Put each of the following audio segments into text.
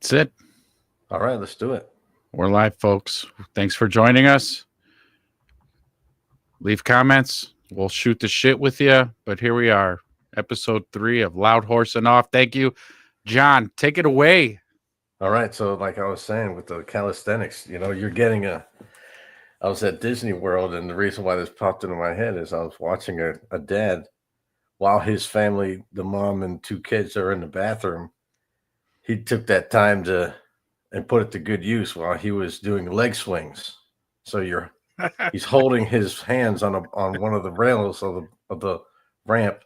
That's it. All right, let's do it. We're live, folks. Thanks for joining us. Leave comments. We'll shoot the shit with you. But here we are, episode 3 of Loud Horse and Off. Thank you, John. Take it away. All right, so like I was saying with the calisthenics, you're getting I was at Disney World, and the reason why this popped into my head is I was watching a dad while his family, the mom and 2 kids, are in the bathroom. He took that time and put it to good use while he was doing leg swings. So he's holding his hands on one of the rails of the ramp,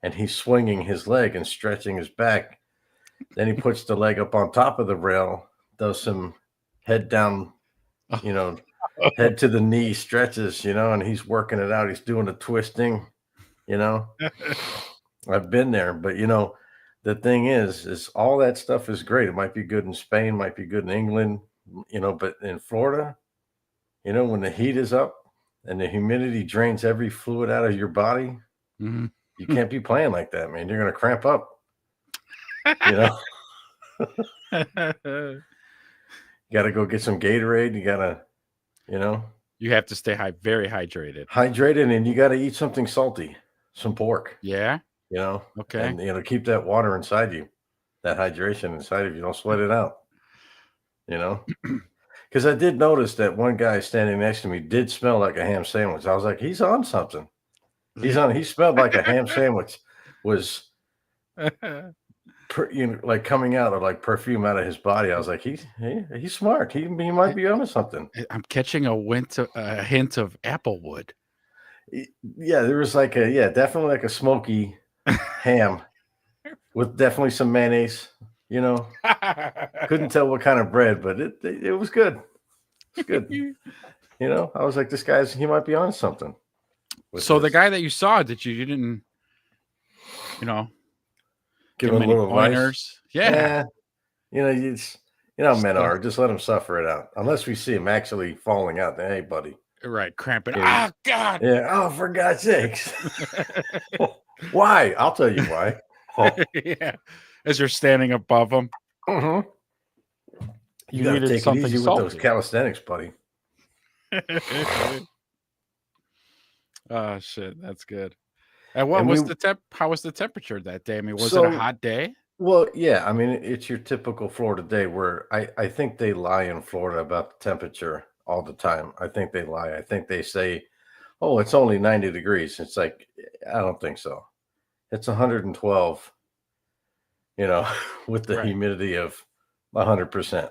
and he's swinging his leg and stretching his back. Then he puts the leg up on top of the rail, does some head down, head to the knee stretches, and he's working it out. He's doing the twisting, I've been there, but the thing is all that stuff is great. It might be good in Spain, might be good in England, but in Florida, when the heat is up and the humidity drains every fluid out of your body, you can't be playing like that, man. You're going to cramp up, You got to go get some Gatorade. You got to, You have to stay very hydrated. Hydrated, and you got to eat something salty, some pork. Yeah. Okay. And, keep that water inside you, that hydration inside of you. Don't sweat it out, Because I did notice that one guy standing next to me did smell like a ham sandwich. I was like, he's on something. He smelled like a ham sandwich was, like coming out of like perfume out of his body. I was like, he's smart. He might be onto something. I'm catching a hint of applewood. Yeah, there was definitely like a smoky ham with definitely some mayonnaise. Couldn't tell what kind of bread, but it was good. It's good. I was like, he might be on something. So the guy that you saw, you didn't, give him a little pointers? Yeah. Men are. Just let them suffer it out. Unless we see him actually falling out. Then, hey, buddy. Right, cramping. Oh, God. Yeah. Oh, for God's sakes. Why? I'll tell you why. Yeah. As you're standing above them. Mm-hmm. You got to take it easy with those calisthenics, buddy. Oh, shit. That's good. And how was the temperature that day? I mean, was it a hot day? Well, yeah. I mean, it's your typical Florida day where I think they lie in Florida about the temperature all the time. I think they lie. I think they say, oh, it's only 90 degrees. It's like, I don't think so. It's 112, with the humidity of 100%,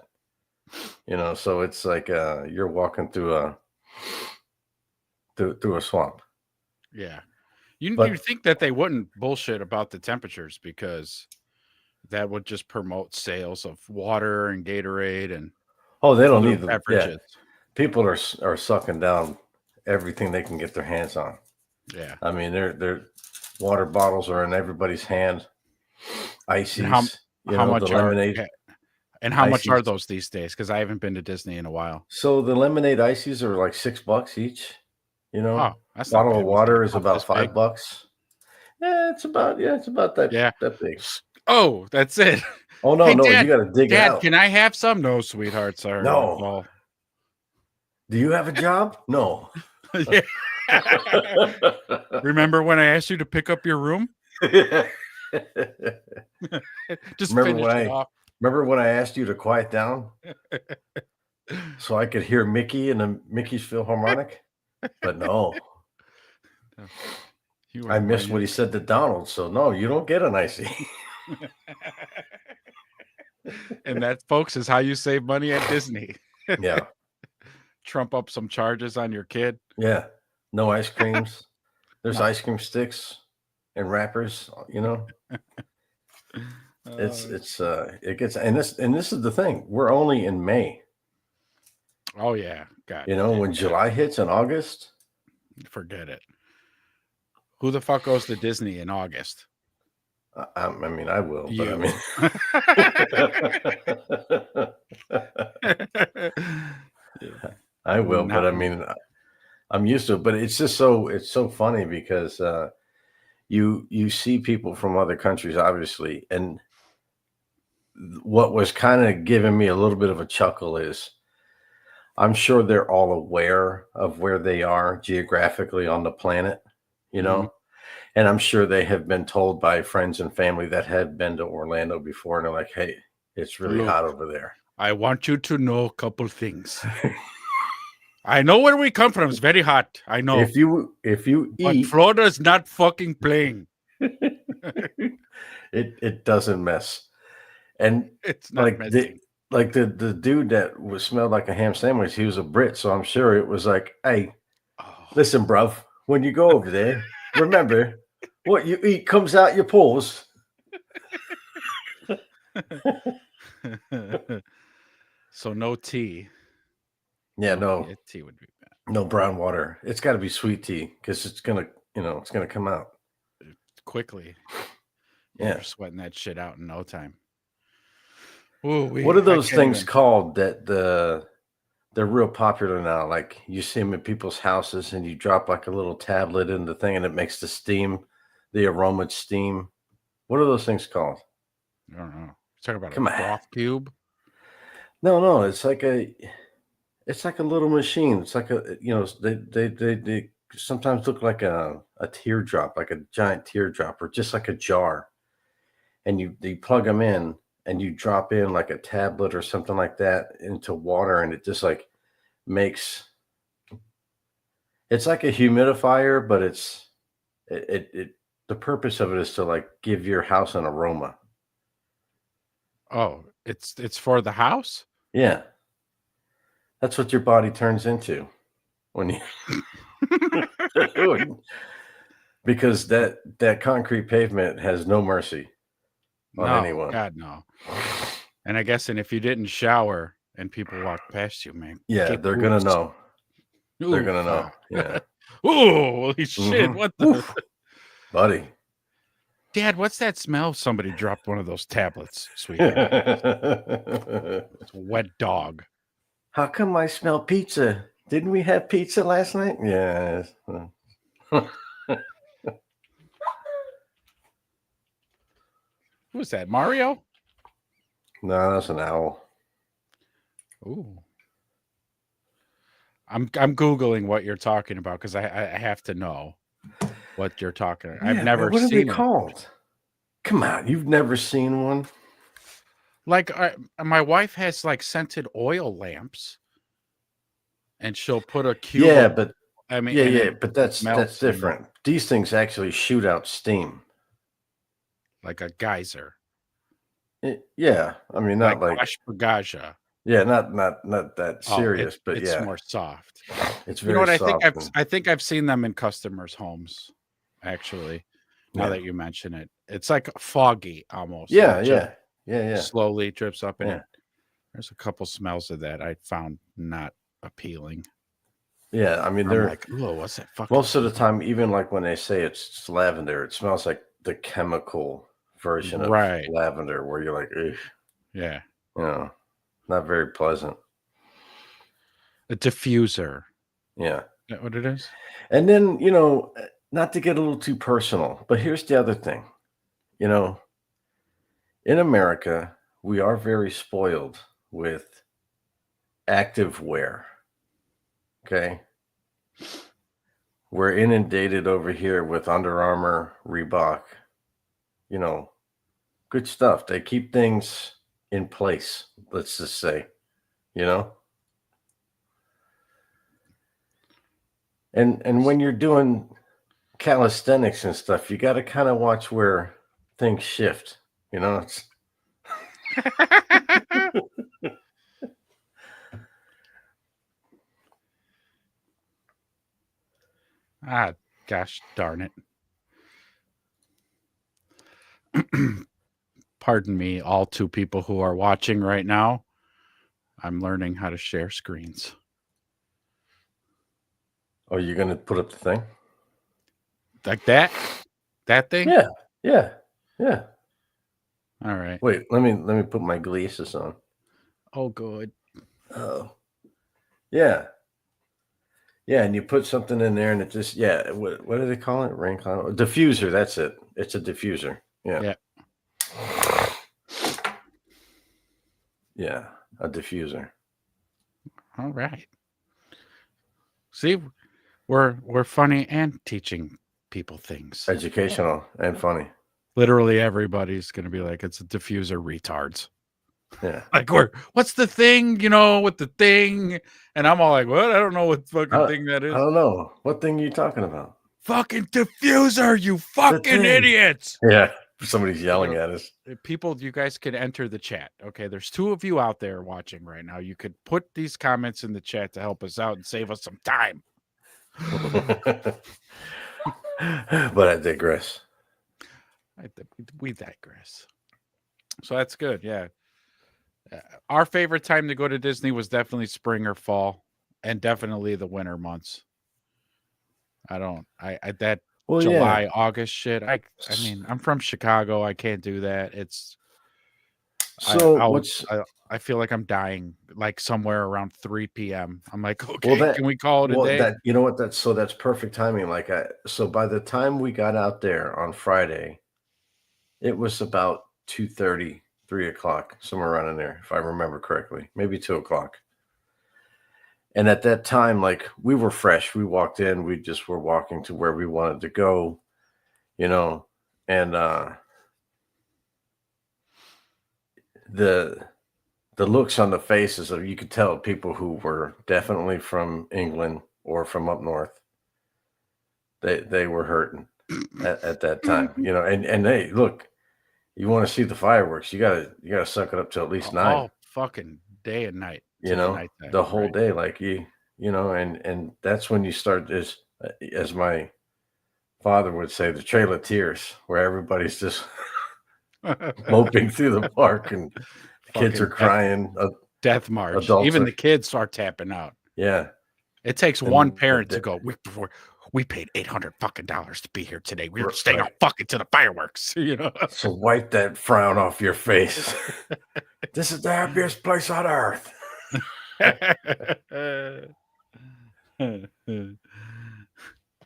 so it's like you're walking through a swamp. Yeah. You think that they wouldn't bullshit about the temperatures because that would just promote sales of water and Gatorade and they don't need the beverages. Yeah. People are sucking down everything they can get their hands on. Yeah. I mean, their water bottles are in everybody's hand. Ices. How much lemonade? And how much are those these days? Because I haven't been to Disney in a while. So the lemonade ices are like $6 each. That's bottle of water is about $5. Yeah, it's about that. Yeah, that big. Oh, that's it. Oh no, no, Dad, you got to dig it out. Dad, can I have some? No, sweetheart, sorry. No. Do you have a job? No. Remember when I asked you to pick up your room? Just remember when I asked you to quiet down so I could hear Mickey and the Mickey's Philharmonic? But no. I missed what he said to Donald, so no, you don't get an icy. And that, folks, is how you save money at Disney. Yeah. Trump up some charges on your kid. Yeah. No ice creams. There's ice cream sticks and wrappers, it gets, and this is the thing. We're only in May. Oh yeah. God. When July hits in August, forget it. Who the fuck goes to Disney in August? I mean, I will, but I mean, I will, but I mean, I'm used to it. But it's just it's so funny because you see people from other countries, obviously, and what was kind of giving me a little bit of a chuckle is I'm sure they're all aware of where they are geographically on the planet, you Mhm. know, and I'm sure they have been told by friends and family that had been to Orlando before, and they're like, "Hey, it's really hot Look, over there." I want you to know a couple things. I know where we come from. It's very hot. I know. If you But eat, Florida's not fucking playing. it doesn't mess. And It's not like the messing. the dude that was smelled like a ham sandwich, he was a Brit, so I'm sure it was like, "Hey, Oh. listen, bruv, when you go over there, remember what you eat comes out your pores." So no tea. Yeah, Yeah, no, tea would be bad. no brown water. It's got to be sweet tea because it's gonna come out. Quickly. Yeah. You're sweating that shit out in no time. Ooh, What are I those can't things even. called that they're real popular now? Like you see them in people's houses, and you drop like a little tablet in the thing, and it makes the aroma steam. What are those things called? I don't know. You're talking about a Come on. broth cube? No, no, it's like a little machine. It's like they sometimes look like a teardrop, like a giant teardrop, or just like a jar. And you plug them in, and you drop in like a tablet or something like that into water, and it just like makes it's like a humidifier, but it the purpose of it is to like give your house an aroma. Oh, it's for the house? Yeah, that's what your body turns into when you because that concrete pavement has no mercy on No, anyone. God, no. And I guess if you didn't shower and people walked past you, man, Yeah, que they're gonna putos. know. They're gonna Oof. know. Yeah. Ooh, holy shit. Mhm. What the? Oof, buddy. Dad, what's that smell? Somebody dropped one of those tablets, sweetheart. It's a wet dog. How come I smell pizza? Didn't we have pizza last night? Yes. Who was that? Mario? No, that's an owl. Ooh. I'm Googling what you're talking about because I have to know what you're talking about. I've Yeah, man, never what are they seen it. called? Come on, you've never seen one? Like my wife has like scented oil lamps and she'll put a cube Yeah, of but and yeah, it but that's melts and different. These things actually shoot out steam. like a geyser, Yeah, I mean, like not like ashwagandha. yeah, not that Oh, serious, but it's yeah, more soft. it's You know very what? soft and I think I've seen them in customers' homes, actually. Now yeah, that you mention it, it's like foggy almost, and yeah, it just yeah, yeah, yeah, slowly drips up. And yeah, there's a couple smells of that I found not appealing. yeah. I mean, I'm they're like, oh, what's that fucking most of the smell? time, even like when they say it's lavender, it smells like the chemical version of Right? lavender, where you're like, ugh, Yeah, you know, not very pleasant. a diffuser. Yeah. Is that what it is? And then, not to get a little too personal, but here's the other thing. You know, in America, we are very spoiled with active wear. Okay. We're inundated over here with Under Armour, Reebok, you know, good stuff. They keep things in place, let's just say, you know? And when you're doing calisthenics and stuff, you got to kind of watch where things shift, you know? It's Ah, gosh darn it. Pardon me, all two people who are watching right now. I'm learning how to share screens. Oh, you're going to put up the thing? Like that? That thing? Yeah. Yeah. Yeah. All right. Wait, let me put my glasses on. Oh, good. Oh. Yeah. Yeah, and you put something in there and it just yeah, what do they call it? Rain cloud? Diffuser, that's it. It's a diffuser. Yeah. Yeah. Yeah, a diffuser. All right. See, we're funny and teaching people things. Educational and funny. Literally everybody's gonna be like, it's a diffuser, retards. Yeah. Like, what's the thing, with the thing? And I'm all like, what? I don't know what fucking thing that I is. don't know. What thing are you talking about? Fucking diffuser, you fucking idiots. Yeah. Somebody's yelling at us. People, you guys can enter the chat. Okay. There's 2 of you out there watching right now. You could put these comments in the chat to help us out and save us some time. But I digress. We digress. So that's good. Yeah. Our favorite time to go to Disney was definitely spring or fall, and definitely the winter months. That Well, July, yeah. August shit. I mean, I'm from Chicago. I can't do that. It's So I feel like I'm dying like somewhere around 3 p.m. I'm like, okay, well, can we call it a day? you know what? That's perfect timing. Like so by the time we got out there on Friday, it was about 2:30, 3 o'clock, somewhere around in there, if I remember correctly, maybe 2 o'clock. And at that time, like we were fresh. We walked in, we just were walking to where we wanted to go, and the looks on the faces of, you could tell people who were definitely from England or from up north, they were hurting at that time, and hey, look, you want to see the fireworks, you gotta suck it up to at least 9. All fucking day and night. The whole day, like and that's when you start, as my father would say, the trail of tears, where everybody's just moping through the park and the kids are crying. Death march. Adults Even the kids start tapping out. Yeah. It takes one parent to go, we paid $800 fucking to be here today. We were staying out fucking to the fireworks, So wipe that frown off your face. This is the happiest place on earth.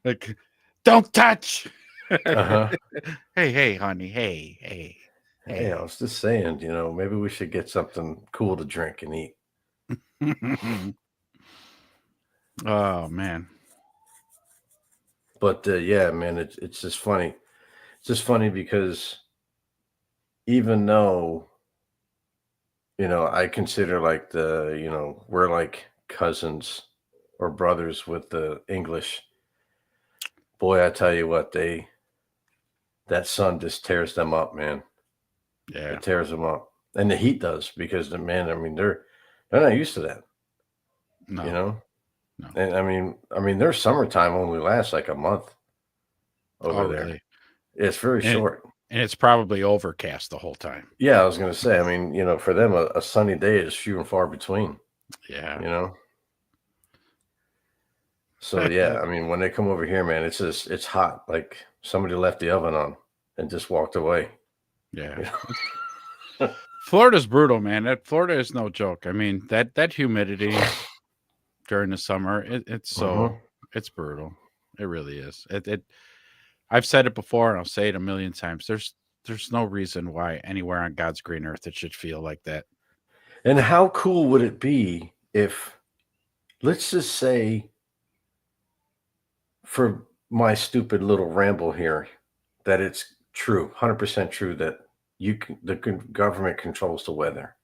Like, don't touch. Uh-huh. Hey, honey. Hey. I was just saying, maybe we should get something cool to drink and eat. Oh man. But yeah, man, it's just funny. It's just funny because even though, I consider like we're like cousins or brothers with the English. Boy, I tell you what, that sun just tears them up, man. Yeah. It tears them up. And the heat does, because they're not used to that. No. No. And I mean, their summertime only lasts like a month over there. Really? It's very short. And it's probably overcast the whole time. Yeah, I was going to say, I mean, for them, a sunny day is few and far between. Yeah. So, yeah, I mean, when they come over here, man, it's hot. Like somebody left the oven on and just walked away. Yeah. Florida's brutal, man. Florida is no joke. I mean, that humidity during the summer, it's it's brutal. It really is. I've said it before, and I'll say it a million times. There's no reason why anywhere on God's green earth it should feel like that. And how cool would it be if, let's just say, for my stupid little ramble here, that it's true, 100% true, that the government controls the weather.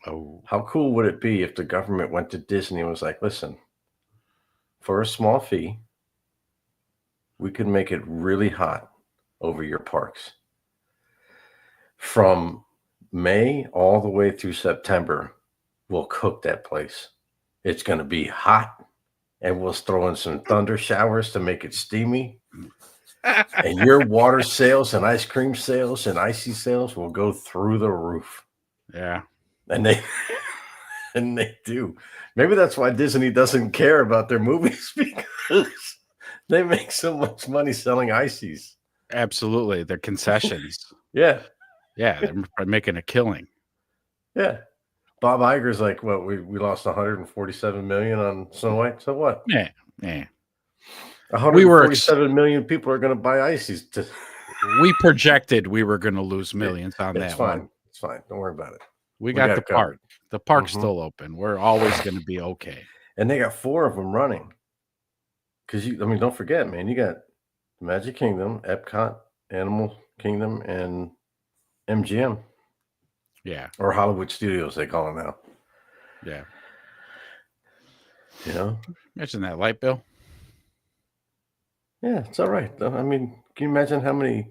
Oh, how cool would it be if the government went to Disney and was like, listen, for a small fee, we could make it really hot over your parks. From May all the way through September, we'll cook that place. It's going to be hot, and we'll throw in some thunder showers to make it steamy. And your water sales and ice cream sales and icy sales will go through the roof. Yeah. And they do. Maybe that's why Disney doesn't care about their movies, because they make so much money selling ices. Absolutely. They're concessions. Yeah. Yeah. They're making a killing. Yeah. Bob Iger's like, well, we lost 147 million on Snow White. So what? Yeah. 147 million people are going to buy ices. We projected we were going to lose millions on that fine. one. It's fine. Don't worry about it. We got the park. covered. The park's still open. We're always going to be okay. And they got 4 of them running. Because don't forget, man, you got Magic Kingdom, Epcot, Animal Kingdom, and MGM. Yeah. Or Hollywood Studios, they call it now. Yeah. You know? Imagine that light bill. Yeah, it's all right. I mean, can you imagine how many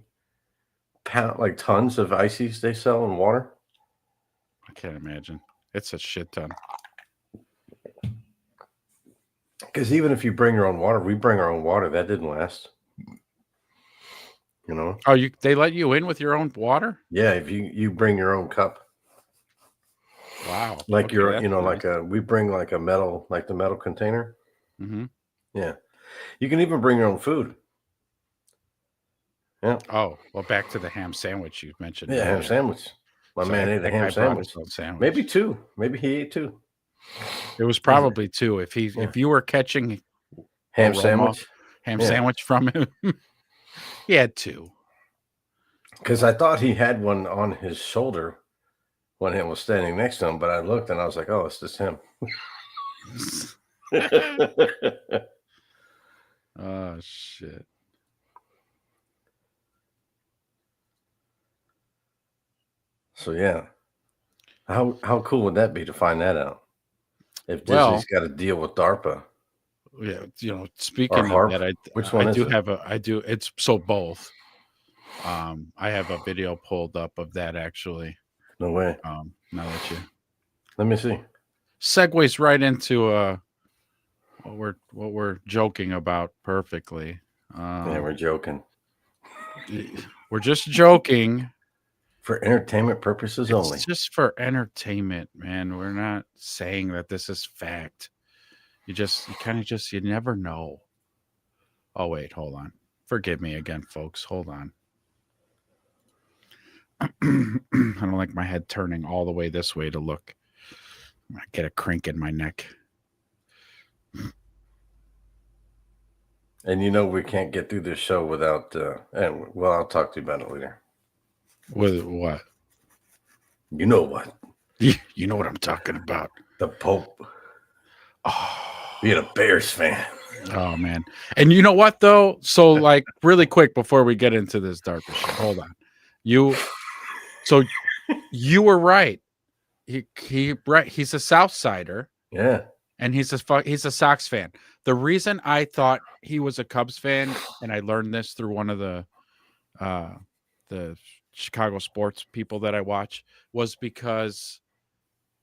tons of ices they sell in water? I can't imagine. It's a shit ton. Because even if you bring your own water, we bring our own water. That didn't last. You know? Oh, they let you in with your own water? Yeah, if you bring your own cup. Wow. Like okay, we bring like a metal, like the metal container. Mm-hmm. Yeah. You can even bring your own food. Yeah. Oh, well, back to the ham sandwich you mentioned. Yeah, ham sandwich. My man ate a ham sandwich. Maybe 2. Maybe he ate 2. It was probably 2. If you were catching ham sandwich from him, he had 2. Because I thought he had one on his shoulder when he was standing next to him, but I looked and I was like, oh, it's just him. Oh, shit. So, yeah. How cool would that be to find that out? If Disney's got to deal with DARPA. Yeah, speaking of that, which one I is do it? have it's so both. I have a video pulled up of that actually. No way. Now that let me see. Segues right into what we're joking about perfectly. Yeah, we're joking. We're just joking. For entertainment purposes only. It's just for entertainment, man. We're not saying that this is fact. You never know. Oh, wait, hold on. Forgive me again, folks. Hold on. I don't like my head turning all the way this way to look. I get a crink in my neck. And we can't get through this show without I'll talk to you about it later. With what? You know what? You know what I'm talking about. The Pope. Oh, being a Bears fan. Oh, man. And you know what, though? So, really quick before we get into this DARPA shit, hold on. You were right. He's a South Sider. Yeah. And he's a Sox fan. The reason I thought he was a Cubs fan, and I learned this through one of the Chicago sports people that I watch, was because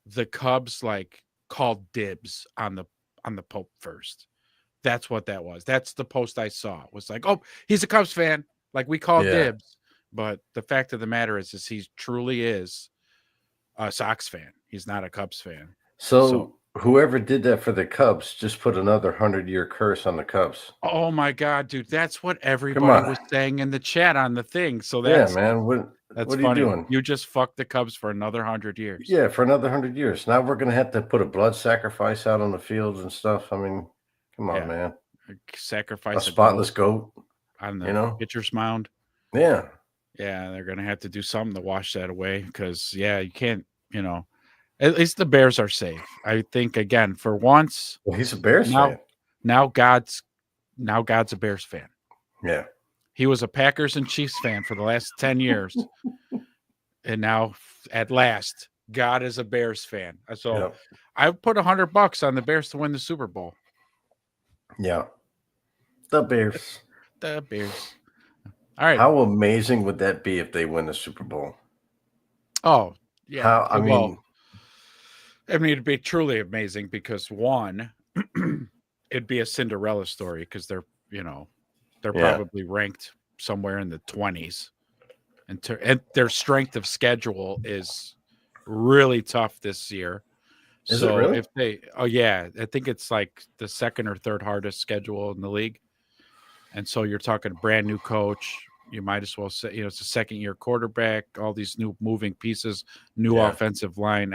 the Cubs called dibs on the Pope first. That's what that was. That's the post I saw. It was like, oh, he's a Cubs fan. We call dibs. But the fact of the matter is he truly is a Sox fan. He's not a Cubs fan. So whoever did that for the Cubs just put another 100-year curse on the Cubs. Oh my God, dude. That's what everybody was saying in the chat on the thing. So that's man. What are you doing? You just fucked the Cubs for another 100 years. Yeah, for another 100 years. Now we're going to have to put a blood sacrifice out on the fields and stuff. I mean, come on, man. Sacrifice a spotless goat on the pitcher's mound. Yeah. Yeah, they're going to have to do something to wash that away because, you can't, at least the Bears are safe. I think, again, for once. Well, he's a Bears fan. Now God's a Bears fan. Yeah. He was a Packers and Chiefs fan for the last 10 years. And now, at last, God is a Bears fan. So I put $100 on the Bears to win the Super Bowl. Yeah. The Bears. The Bears. All right. How amazing would that be if they win the Super Bowl? Oh, yeah. I mean, it'd be truly amazing because, one, it'd be a Cinderella story because they're probably ranked somewhere in the 20s. And their strength of schedule is really tough this year. Is it really? I think it's the second or third hardest schedule in the league. And so you're talking brand new coach. You might as well say, it's a second year quarterback, all these new moving pieces, new offensive line.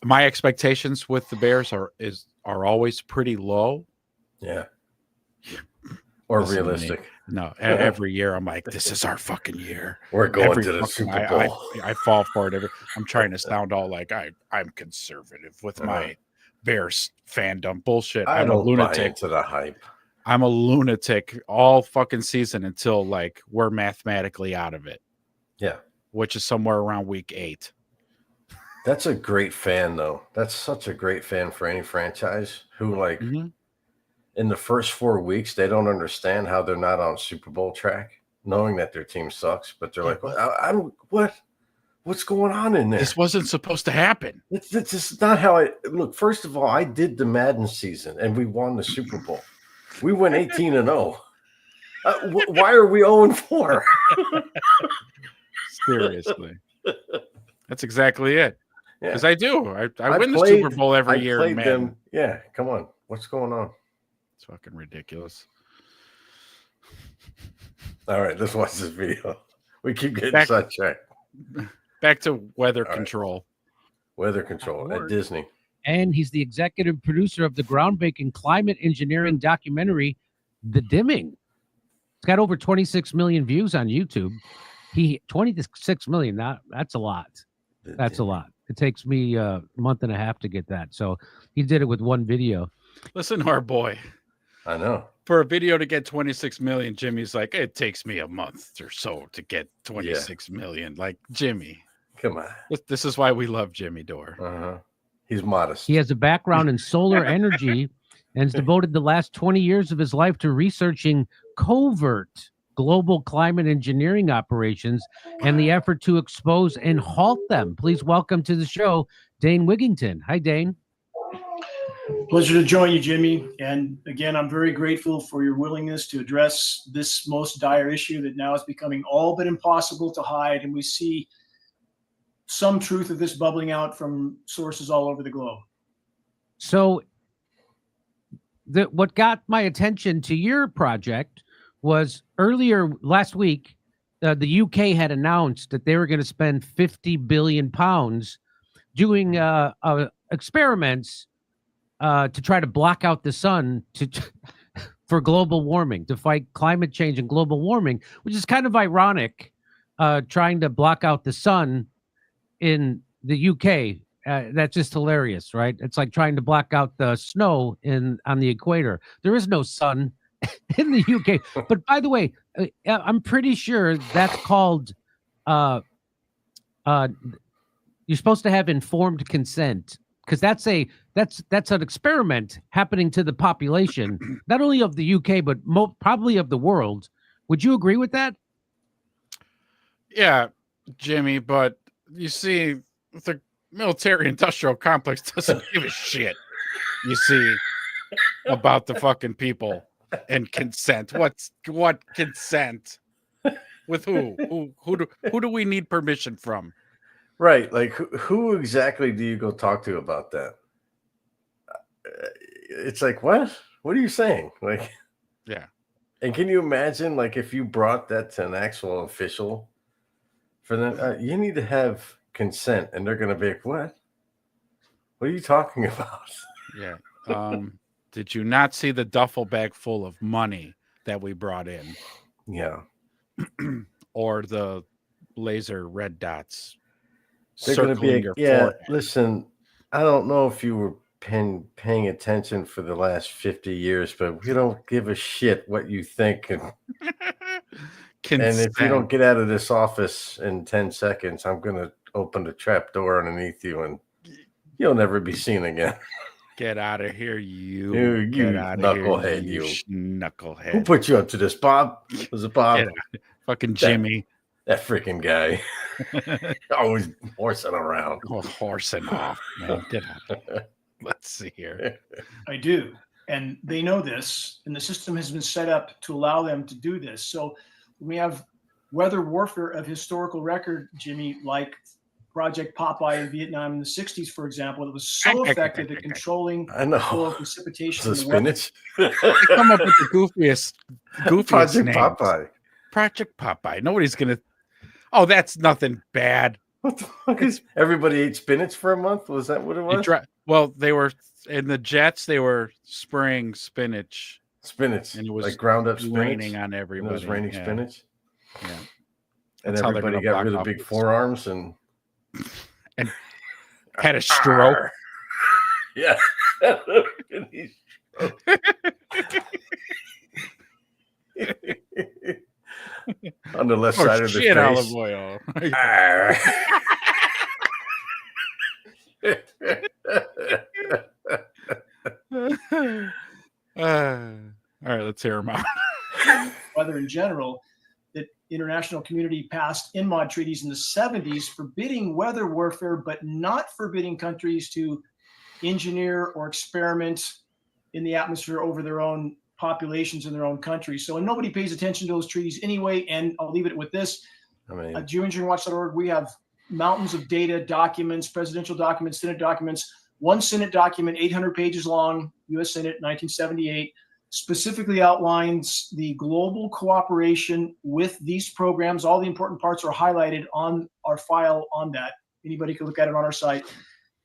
My expectations with the Bears are always pretty low. Yeah. Or realistic. No, every year I'm like, this is our fucking year. We're going Every to the fucking- Super Bowl. I fall for it. I'm trying to sound all like I'm conservative with my Bears fandom. Bullshit. I I'm a don't buy lunatic. into the hype. I'm a lunatic all fucking season until like we're mathematically out of it. Yeah. Which is somewhere around week 8. That's a great fan, though. That's such a great fan for any franchise who, like, in the first 4 weeks, they don't understand how they're not on Super Bowl track, knowing that their team sucks. But they're like, what's going on in there? This wasn't supposed to happen. It's just not how I look. First of all, I did the Madden season, and we won the Super Bowl. We went 18-0. Why are we 0-4? Seriously. That's exactly it. Because I do. I win the played, Super Bowl every year. Played them. Yeah, come on. What's going on? It's fucking ridiculous. All right, let's watch this video. We keep getting sidetracked. Back to weather control. Weather control at Disney. And he's the executive producer of the groundbreaking climate engineering documentary, The Dimming. It's got over 26 million views on YouTube. 26 million, that's a lot. That's a lot. It takes me a month and a half to get that. So he did it with one video. Listen to our boy. I know. For a video to get 26 million, Jimmy's like, it takes me a month or so to get 26 million. Like, Jimmy. Come on. This is why we love Jimmy Dore. Uh-huh. He's modest. He has a background in solar energy and has devoted the last 20 years of his life to researching covert global climate engineering operations and the effort to expose and halt them. Please welcome to the show, Dane Wigington. Hi, Dane. Pleasure to join you, Jimmy. And again, I'm very grateful for your willingness to address this most dire issue that now is becoming all but impossible to hide. And we see some truth of this bubbling out from sources all over the globe. So what got my attention to your project was earlier last week, the UK had announced that they were going to spend 50 billion pounds doing experiments to try to block out the sun for global warming, to fight climate change and global warming, which is kind of ironic, trying to block out the sun in the UK. That's just hilarious, right? It's like trying to block out the snow on the equator. There is no sun in the UK. But by the way, I'm pretty sure that's called you're supposed to have informed consent, because that's an experiment happening to the population, not only of the UK but probably of the world. Would you agree with that? Yeah, Jimmy, but you see, the military industrial complex doesn't give a shit, you see, about the fucking people and consent. What consent? With who? Who do we need permission from? Right. Like, who exactly do you go talk to about that? It's like, what? What are you saying? Like, yeah. And can you imagine, like, if you brought that to an actual official for them, you need to have consent, and they're going to be like, what? What are you talking about? Yeah. Did you not see the duffel bag full of money that we brought in? Yeah. Or the laser red dots? They're going to be, forehead. Listen, I don't know if you were paying attention for the last 50 years, but we don't give a shit what you think. And if you don't get out of this office in 10 seconds, I'm going to open the trap door underneath you and you'll never be seen again. Get out of here, you knucklehead, you knucklehead. Who put you up to this, Bob? Was it Bob? Fucking Jimmy. That freaking guy. Always horsing around. Oh, horsing off, man. Get out. Let's see here. I do. And they know this, and the system has been set up to allow them to do this. So we have weather warfare of historical record, Jimmy, like Project Popeye in Vietnam in the 60s, for example. It was so effective at controlling the flow of precipitation. The spinach? They come up with the goofiest Project names. Popeye. Project Popeye. Nobody's going to... Oh, that's nothing bad. What the fuck is... Everybody ate spinach for a month? Was that what it was? Well, they were... In the jets, they were spraying spinach spinach, And it was like ground up spinach. raining on And it everybody. was raining Yeah. spinach. Yeah. And That's how they're everybody gonna got really block off big this. forearms and Had a stroke. Arr. Yeah. On the left side of the shit, olive face. oil. Arr. All right, let's hear them out. Weather in general, that international community passed INMOD treaties in the 70s forbidding weather warfare, but not forbidding countries to engineer or experiment in the atmosphere over their own populations in their own countries. So, and nobody pays attention to those treaties anyway. And I'll leave it with this. I mean, At geoengineeringwatch.org, we have mountains of data, documents, presidential documents, Senate documents. One Senate document, 800 pages long, U.S. Senate, 1978, specifically outlines the global cooperation with these programs. All the important parts are highlighted on our file on that. Anybody can look at it on our site.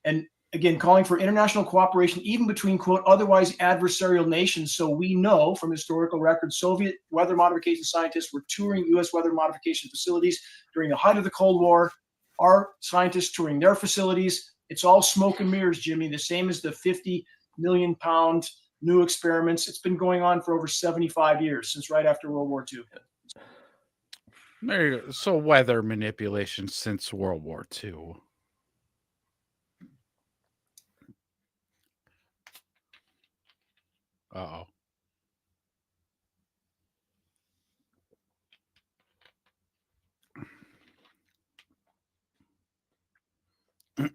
And again, calling for international cooperation, even between, quote, otherwise adversarial nations. So we know from historical records, Soviet weather modification scientists were touring U.S. weather modification facilities during the height of the Cold War. Our scientists touring their facilities. It's all smoke and mirrors, Jimmy, the same as the 50 million pound new experiments. It's been going on for over 75 years, since right after World War II. There you go. So weather manipulation since World War II. Uh-oh. I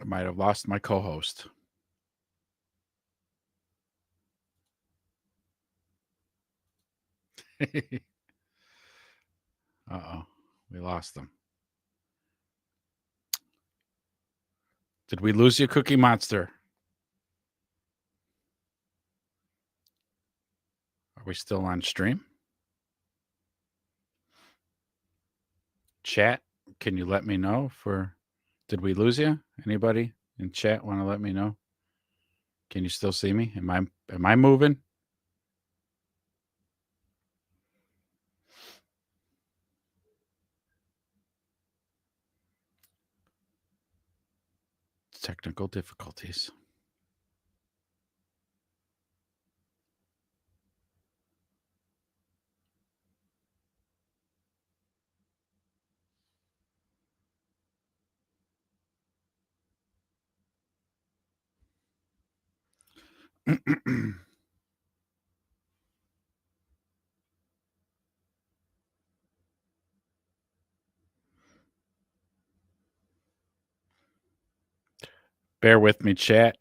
might have lost my co-host. Uh-oh. We lost him. Did we lose you, Cookie Monster? Are we still on stream? Chat, can you let me know did we lose you? Anybody in chat want to let me know? Can you still see me? Am I moving? Technical difficulties. Bear with me, chat.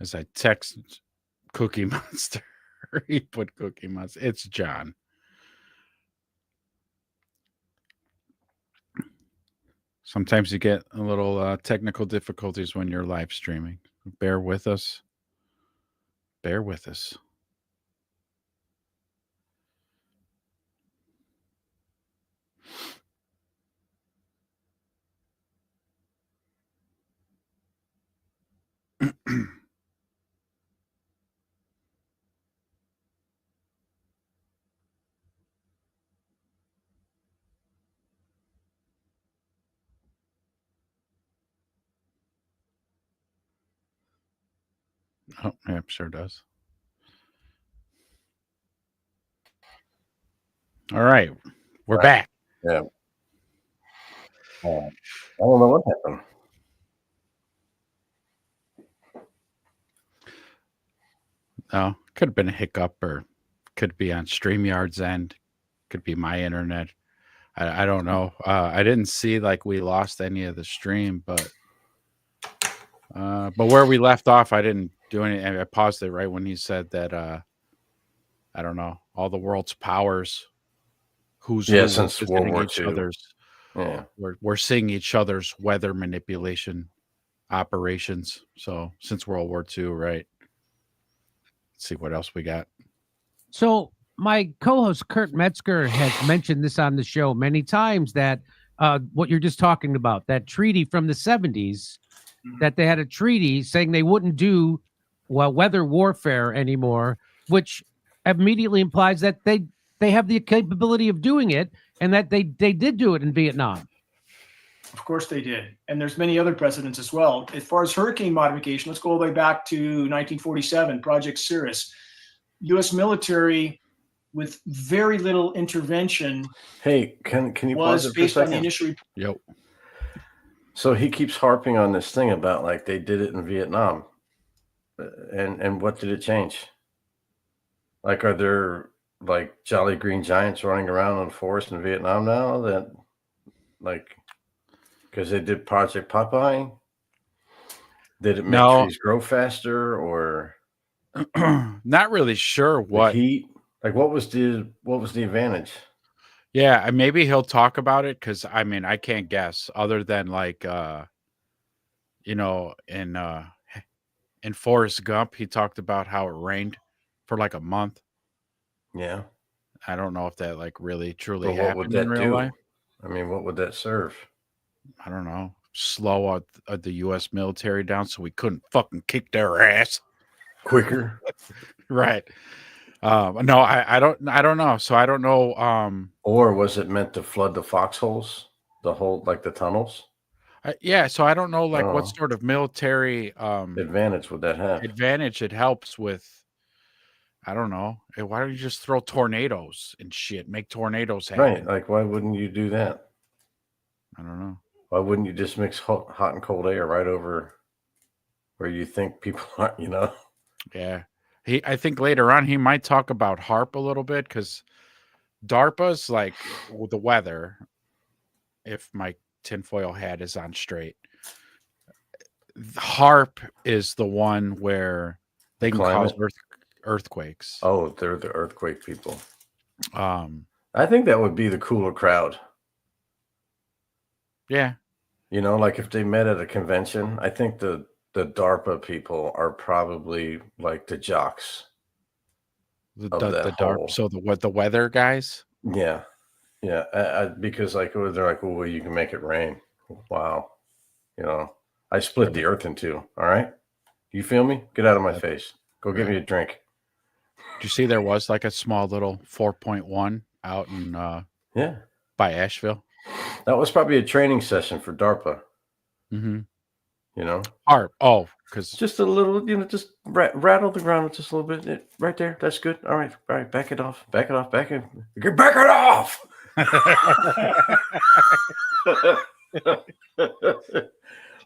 As I text Cookie Monster. He put Cookie Monster. It's John. Sometimes you get a little technical difficulties when you're live streaming. Bear with us. Bear with us. Oh, yeah, sure does. All right. We're back. yeah. I don't know what happened. Oh, could have been a hiccup or could be on StreamYard's end. Could be my internet. I don't know. I didn't see like we lost any of the stream, but where we left off, I didn't do anything. I paused it right when he said that I don't know, all the world's powers Since World War each II. other's Yeah. we're seeing each other's weather manipulation operations. So since World War II, right? Let's see what else we got. So my co-host Kurt Metzger has mentioned this on the show many times that what you're just talking about, that treaty from the 70s, that they had a treaty saying they wouldn't do weather warfare anymore, which immediately implies that they have the capability of doing it, and that they did do it in Vietnam. Of course they did. And there's many other precedents as well. As far as hurricane modification, let's go all the way back to 1947, Project Cirrus. U.S. military, with very little intervention, Hey, can you pause was it for a based on the second? initial report. Yep. So he keeps harping on this thing about like they did it in Vietnam, and what did it change? Like, are there like Jolly Green Giants running around in the forest in Vietnam now that, like, because they did Project Popeye? Did it make No. trees grow faster, or Not really sure the what. heat? Like, what was the advantage? Yeah, and maybe he'll talk about it because I mean I can't guess other than like you know, in Forrest Gump he talked about how it rained for like a month. Yeah, I don't know if that like really truly but what would happened in that real do? life. I mean, what would that serve? I don't know. Slow out the U.S. military down so we couldn't fucking kick their ass. Quicker? Right. No, I don't know. So I don't know. Or was it meant to flood the foxholes, the whole, like the tunnels? Yeah. So I don't know like what Oh. sort of military Advantage would that have? advantage it helps with. I don't know. Hey, why don't you just throw tornadoes and shit? Make tornadoes happen. Right. Like, why wouldn't you do that? I don't know. Why wouldn't you just mix hot and cold air right over where you think people are, you know? Yeah. I think later on he might talk about HARP a little bit because DARPA's like the weather. If my tinfoil hat is on straight, HARP is the one where they can cause earthquakes. Oh, they're the earthquake people. I think that would be the cooler crowd. Yeah. You know, like if they met at a convention, I think the DARPA people are probably like the jocks. The DARPA. So the weather guys. Yeah. Yeah. Because like they're like, well, you can make it rain. Wow. You know, I split the earth in two. All right. You feel me? Get out of my face. Go get me a drink. Did you see there was like a small little 4.1 out in by Asheville? That was probably a training session for DARPA. Mm-hmm. You know? HARP. Oh, because just a little, you know, just rattle the ground just a little bit. Right there. That's good. All right. Back it off. Back it off. Back it off.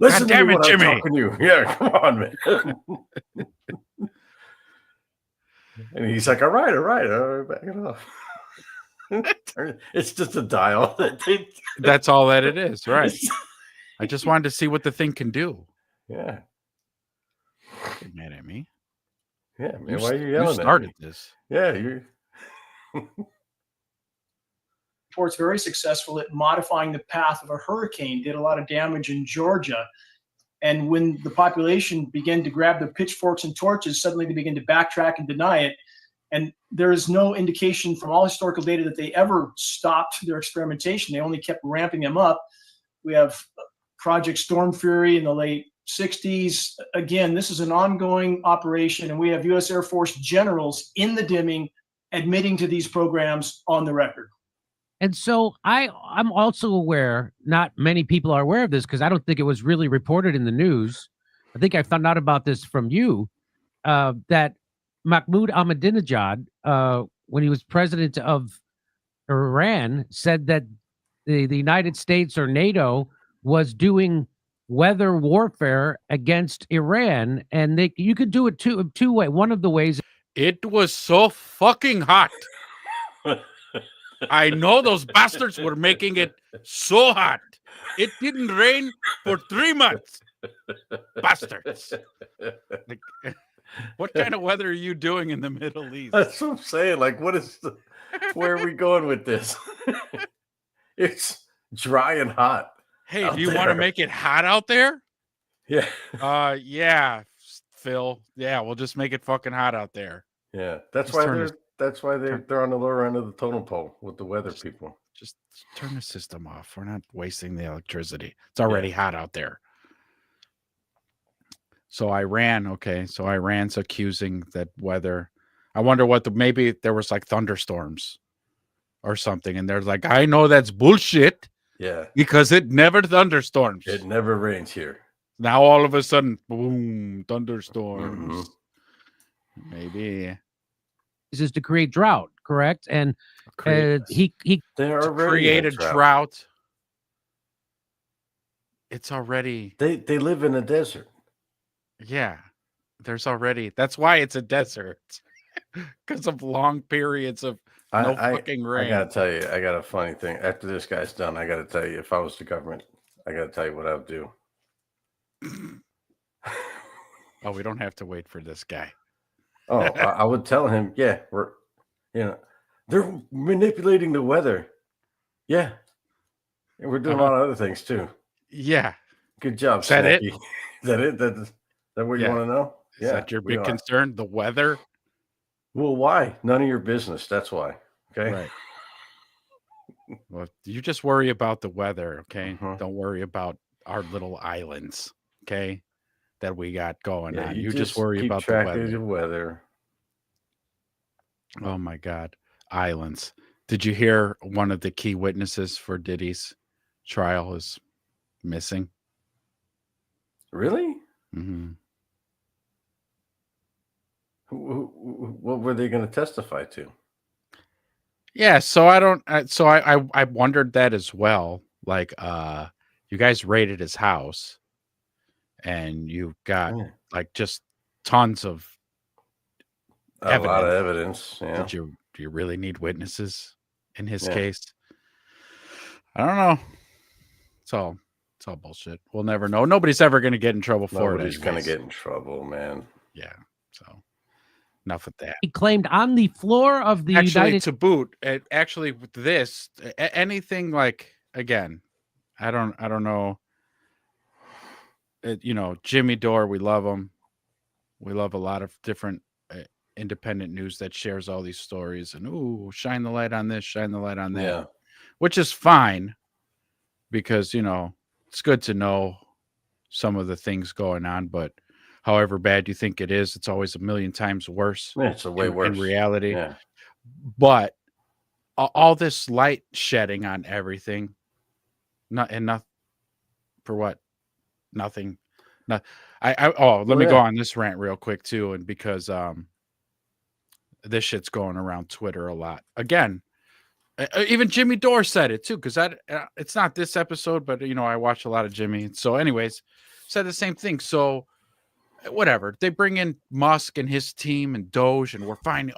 Listen to me when I'm talking to you. Yeah, come on, man. And he's like, all right, back it off. It's just a dial. That's all that it is, right? I just wanted to see what the thing can do. Yeah. Get mad at me. Yeah, man. Why are you yelling at me? You started this. Yeah, you. Report's very successful at modifying the path of a hurricane, did a lot of damage in Georgia. And when the population began to grab their pitchforks and torches, suddenly they began to backtrack and deny it. And there is no indication from all historical data that they ever stopped their experimentation. They only kept ramping them up. We have Project Storm Fury in the late 60s. Again, this is an ongoing operation, and we have U.S. Air Force generals in the dimming admitting to these programs on the record. And so I'm also aware, not many people are aware of this because I don't think it was really reported in the news. I think I found out about this from you, that Mahmoud Ahmadinejad, when he was president of Iran, said that the United States or NATO was doing weather warfare against Iran, and you could do it two ways. One of the ways, it was so fucking hot. I know those bastards were making it so hot. It didn't rain for 3 months. Bastards. Like, what kind of weather are you doing in the Middle East? That's what I'm saying. Like, where are we going with this? It's dry and hot. Hey, do you want to make it hot out there? Yeah. Yeah, Phil. Yeah, we'll just make it fucking hot out there. Yeah. That's why That's why they're on the lower end of the totem pole with the weather people. Just turn the system off. We're not wasting the electricity. It's already hot out there. So Iran's accusing that weather. I wonder maybe there was like thunderstorms or something, and they're like, I know that's bullshit. Yeah, because it never thunderstorms. it never rains here. Now all of a sudden, boom, thunderstorms. Maybe This is to create drought, correct? And he They're to already create in a drought. drought. It's already They live in a desert. There's already that's why it's a desert because of long periods of no fucking rain. I gotta tell you, I got a funny thing. After this guy's done, I gotta tell you, if I was the government, I gotta tell you what I would do. Oh, we don't have to wait for this guy. Oh, I would tell him, yeah, they're manipulating the weather. Yeah. And we're doing a lot of other things too. Yeah. Good job, Is that it? Snacky. Is that it? Is that what you Yeah. want to know? Is that your big concern? The weather? Well, why? None of your business. That's why. Okay. Right. Well, you just worry about the weather, okay? Mhm. Don't worry about our little islands, okay? That we got going Yeah, on. You just worry keep about the track weather. of the weather. Oh my God. Islands. Did you hear one of the key witnesses for Diddy's trial is missing? Really? Mm-hmm. What were they going to testify to? Yeah, so I wondered that as well. Like, you guys raided his house, and you got like just tons of a lot of evidence. Yeah. Do you really need witnesses in his case? I don't know. It's all bullshit. We'll never know. Nobody's ever going to get in trouble for it. Nobody's going to get in trouble, man. Yeah. So enough of that. He claimed on the floor of the United to boot. Actually, with this, anything like again, I don't know. Jimmy Dore, we love him. We love a lot of different independent news that shares all these stories and shine the light on this, shine the light on that, which is fine because it's good to know some of the things going on, but however bad you think it is, it's always a million times worse. Yeah, it's a way worse in reality. Yeah. But all this light shedding on everything, not for what? Nothing. Let me go on this rant real quick too, and because this shit's going around Twitter a lot. Again, even Jimmy Dore said it too, because it's not this episode, but I watch a lot of Jimmy. So, anyways, said the same thing. So, whatever. They bring in Musk and his team and Doge, and we're finding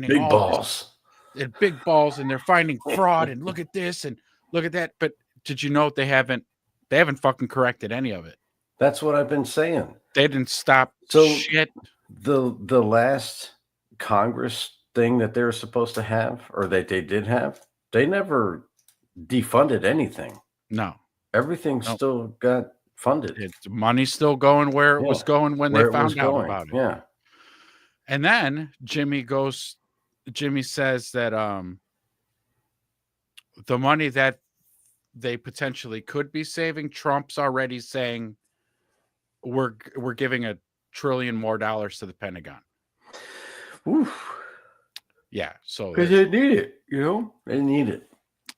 big all balls. And big balls, and they're finding fraud, and look at this and look at that. But did you know they haven't fucking corrected any of it? That's what I've been saying. They didn't stop shit. The last Congress thing that they were supposed to have, or that they did have, they never defunded anything. No. Everything still got funded. Money's still going where it was going when they found out about it. Yeah. And then Jimmy says that the money that they potentially could be saving, Trump's already saying we're giving $1 trillion more to the Pentagon. Oof. Yeah, so because they need it, they need it.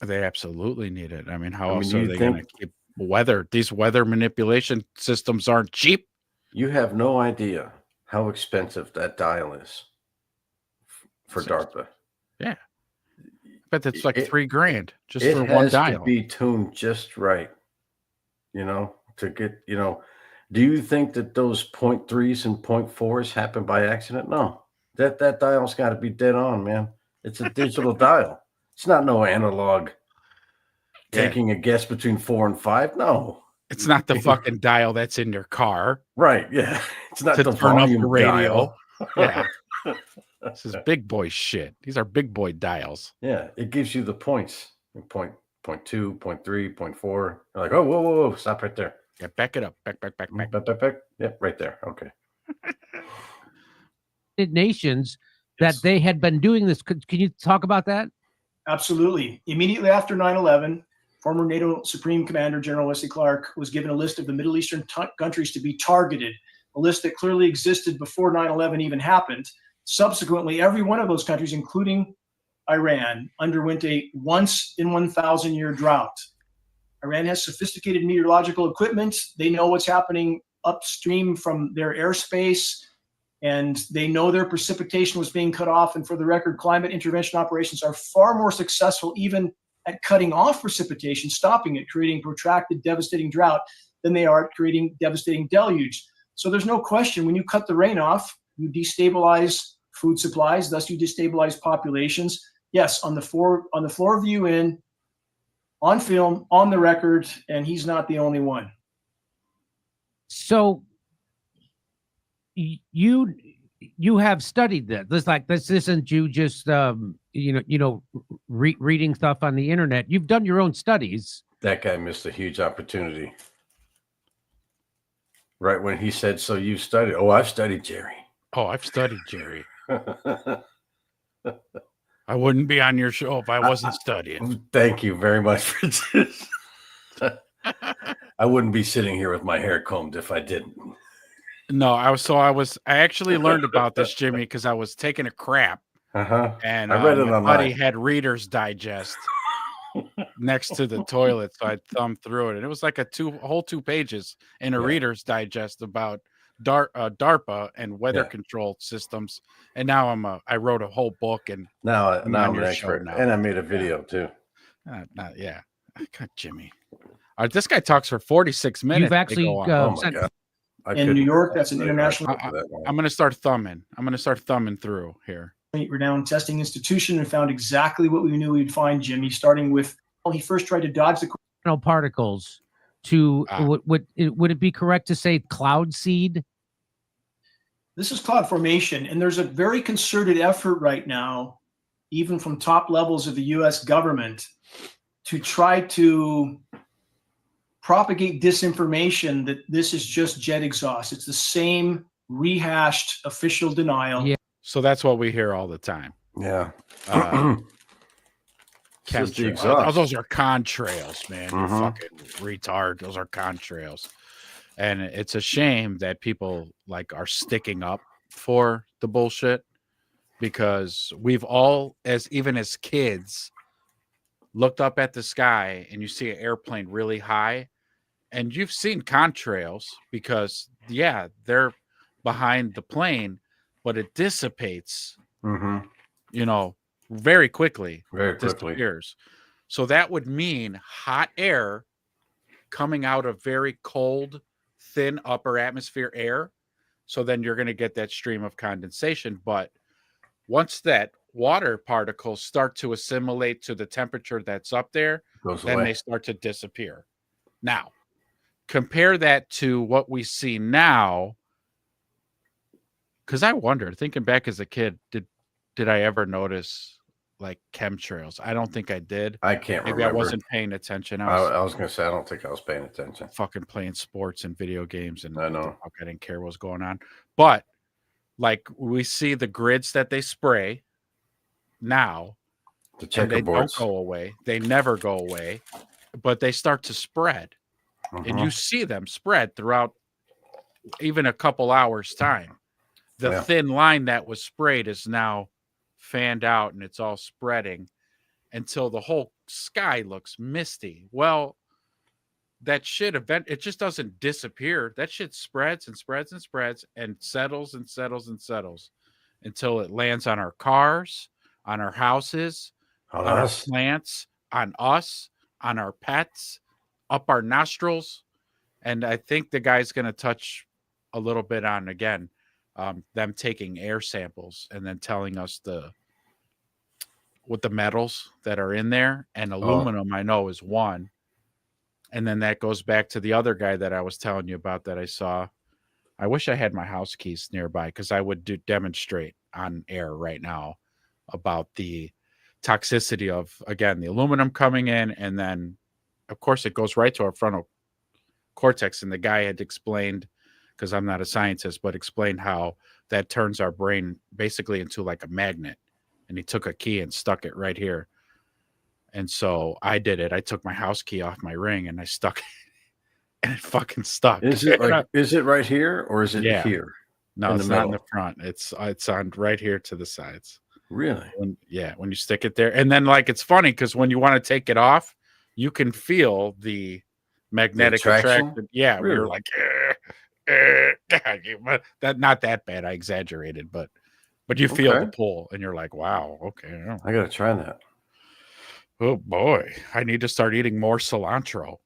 They absolutely need it. I mean, how else are they going to keep weather? These weather manipulation systems aren't cheap. You have no idea how expensive that dial is for DARPA. Yeah, but that's like $3,000 just for one dial. It has to be tuned just right, to get. Do you think that those 0.3s and 0.4s happen by accident? No. That dial's got to be dead on, man. It's a digital dial. It's not no analog taking a guess between 4 and 5. No. It's not the fucking dial that's in your car. Right, yeah. It's not to the turn up the volume radio. dial. Yeah. This is big boy shit. These are big boy dials. Yeah, it gives you the points. 0.2, 0.3, 0.4. You're like, oh, whoa, stop right there. Yeah, back it up. Back. Back. Yep, right there. Okay. Nations that Yes. they had been doing this. Can you talk about that? Absolutely. Immediately after 9/11, former NATO Supreme Commander General Wesley Clark was given a list of the Middle Eastern countries to be targeted, a list that clearly existed before 9/11 even happened. Subsequently, every one of those countries, including Iran, underwent a once in 1,000 year drought. Iran has sophisticated meteorological equipment. They know what's happening upstream from their airspace, and they know their precipitation was being cut off. And for the record, climate intervention operations are far more successful even at cutting off precipitation, stopping it, creating protracted, devastating drought, than they are at creating devastating deluge. So there's no question, when you cut the rain off, you destabilize food supplies, thus you destabilize populations. Yes, on the floor of the UN, on film, on the record, and he's not the only one. So you have studied that. This isn't you just reading stuff on the internet. You've done your own studies. That guy missed a huge opportunity. Right when he said, "So you studied?" Oh, I've studied, Jerry. Oh, I've studied, Jerry. I wouldn't be on your show if I wasn't studying. Thank you very much for this. I wouldn't be sitting here with my hair combed if I didn't. No, I actually learned about this, Jimmy, because I was taking a crap, and I read it my online. buddy had Reader's Digest next to the toilet, so I thumbed through it, and it was like a whole 2 pages in a Reader's Digest about DARPA and weather control systems. And now I wrote a whole book, and now I'm an your show expert, now. and I made a video too. Yeah, God, Jimmy. This guy talks for 46 minutes. You've actually Oh my God. In New York, that's an international. I'm going to start thumbing. I'm going to start thumbing through here. Renowned testing institution, and found exactly what we knew we'd find, Jimmy, starting with, he first tried to dodge the particles to, would it be correct to say cloud seed? This is cloud formation, and there's a very concerted effort right now, even from top levels of the US government, to try to propagate disinformation that this is just jet exhaust. It's the same rehashed official denial. Yeah. So that's what we hear all the time. Yeah. Chemtrails. Those are contrails, man. You Mhm. fucking retard. Those are contrails. And it's a shame that people are sticking up for the bullshit, because we've all, even as kids, looked up at the sky and you see an airplane really high, and you've seen contrails because they're behind the plane, but it dissipates, very quickly. Very quickly. Disappears. So that would mean hot air coming out of very cold, thin upper atmosphere air. So then you're going to get that stream of condensation. But once that water particles start to assimilate to the temperature that's up there, then they start to disappear. Now, compare that to what we see now. Because I wonder, thinking back as a kid, did I ever notice chemtrails? I don't think I did. I can't remember. Maybe I wasn't paying attention. I was going to say, I don't think I was paying attention. Fucking playing sports and video games, and I know. I didn't care what was going on. But we see the grids that they spray now, The and they don't checkerboards. go away. They never go away, but they start to spread, and you see them spread throughout even a couple hours time. The thin line that was sprayed is now fanned out, and it's all spreading until the whole sky looks misty. Well, that shit it just doesn't disappear. That shit spreads and spreads and spreads and settles and settles and settles until it lands on our cars, on our houses, on our plants, on us, on our pets, up our nostrils. And I think the guy's going to touch a little bit on, again, them taking air samples and then telling us what the metals that are in there, and aluminum I know is one. And then that goes back to the other guy that I was telling you about that I saw. I wish I had my house keys nearby, because I would demonstrate on air right now about the toxicity of, again, the aluminum coming in, and then of course it goes right to our frontal cortex. And the guy had explained because I'm not a scientist, but explained how that turns our brain basically into like a magnet. And he took a key and stuck it right here. And so I did it. I took my house key off my ring and I stuck it, and it fucking stuck. Is it like, is it right here or is it here? No, it's not in the front. It's on right here to the sides. Really? When you stick it there. And then like it's funny because when you want to take it off, you can feel the magnetic attraction. Yeah, really? We were like that, not that bad. I exaggerated, but you feel the pull and you're like, wow, okay. I gotta try that. Oh boy, I need to start eating more cilantro.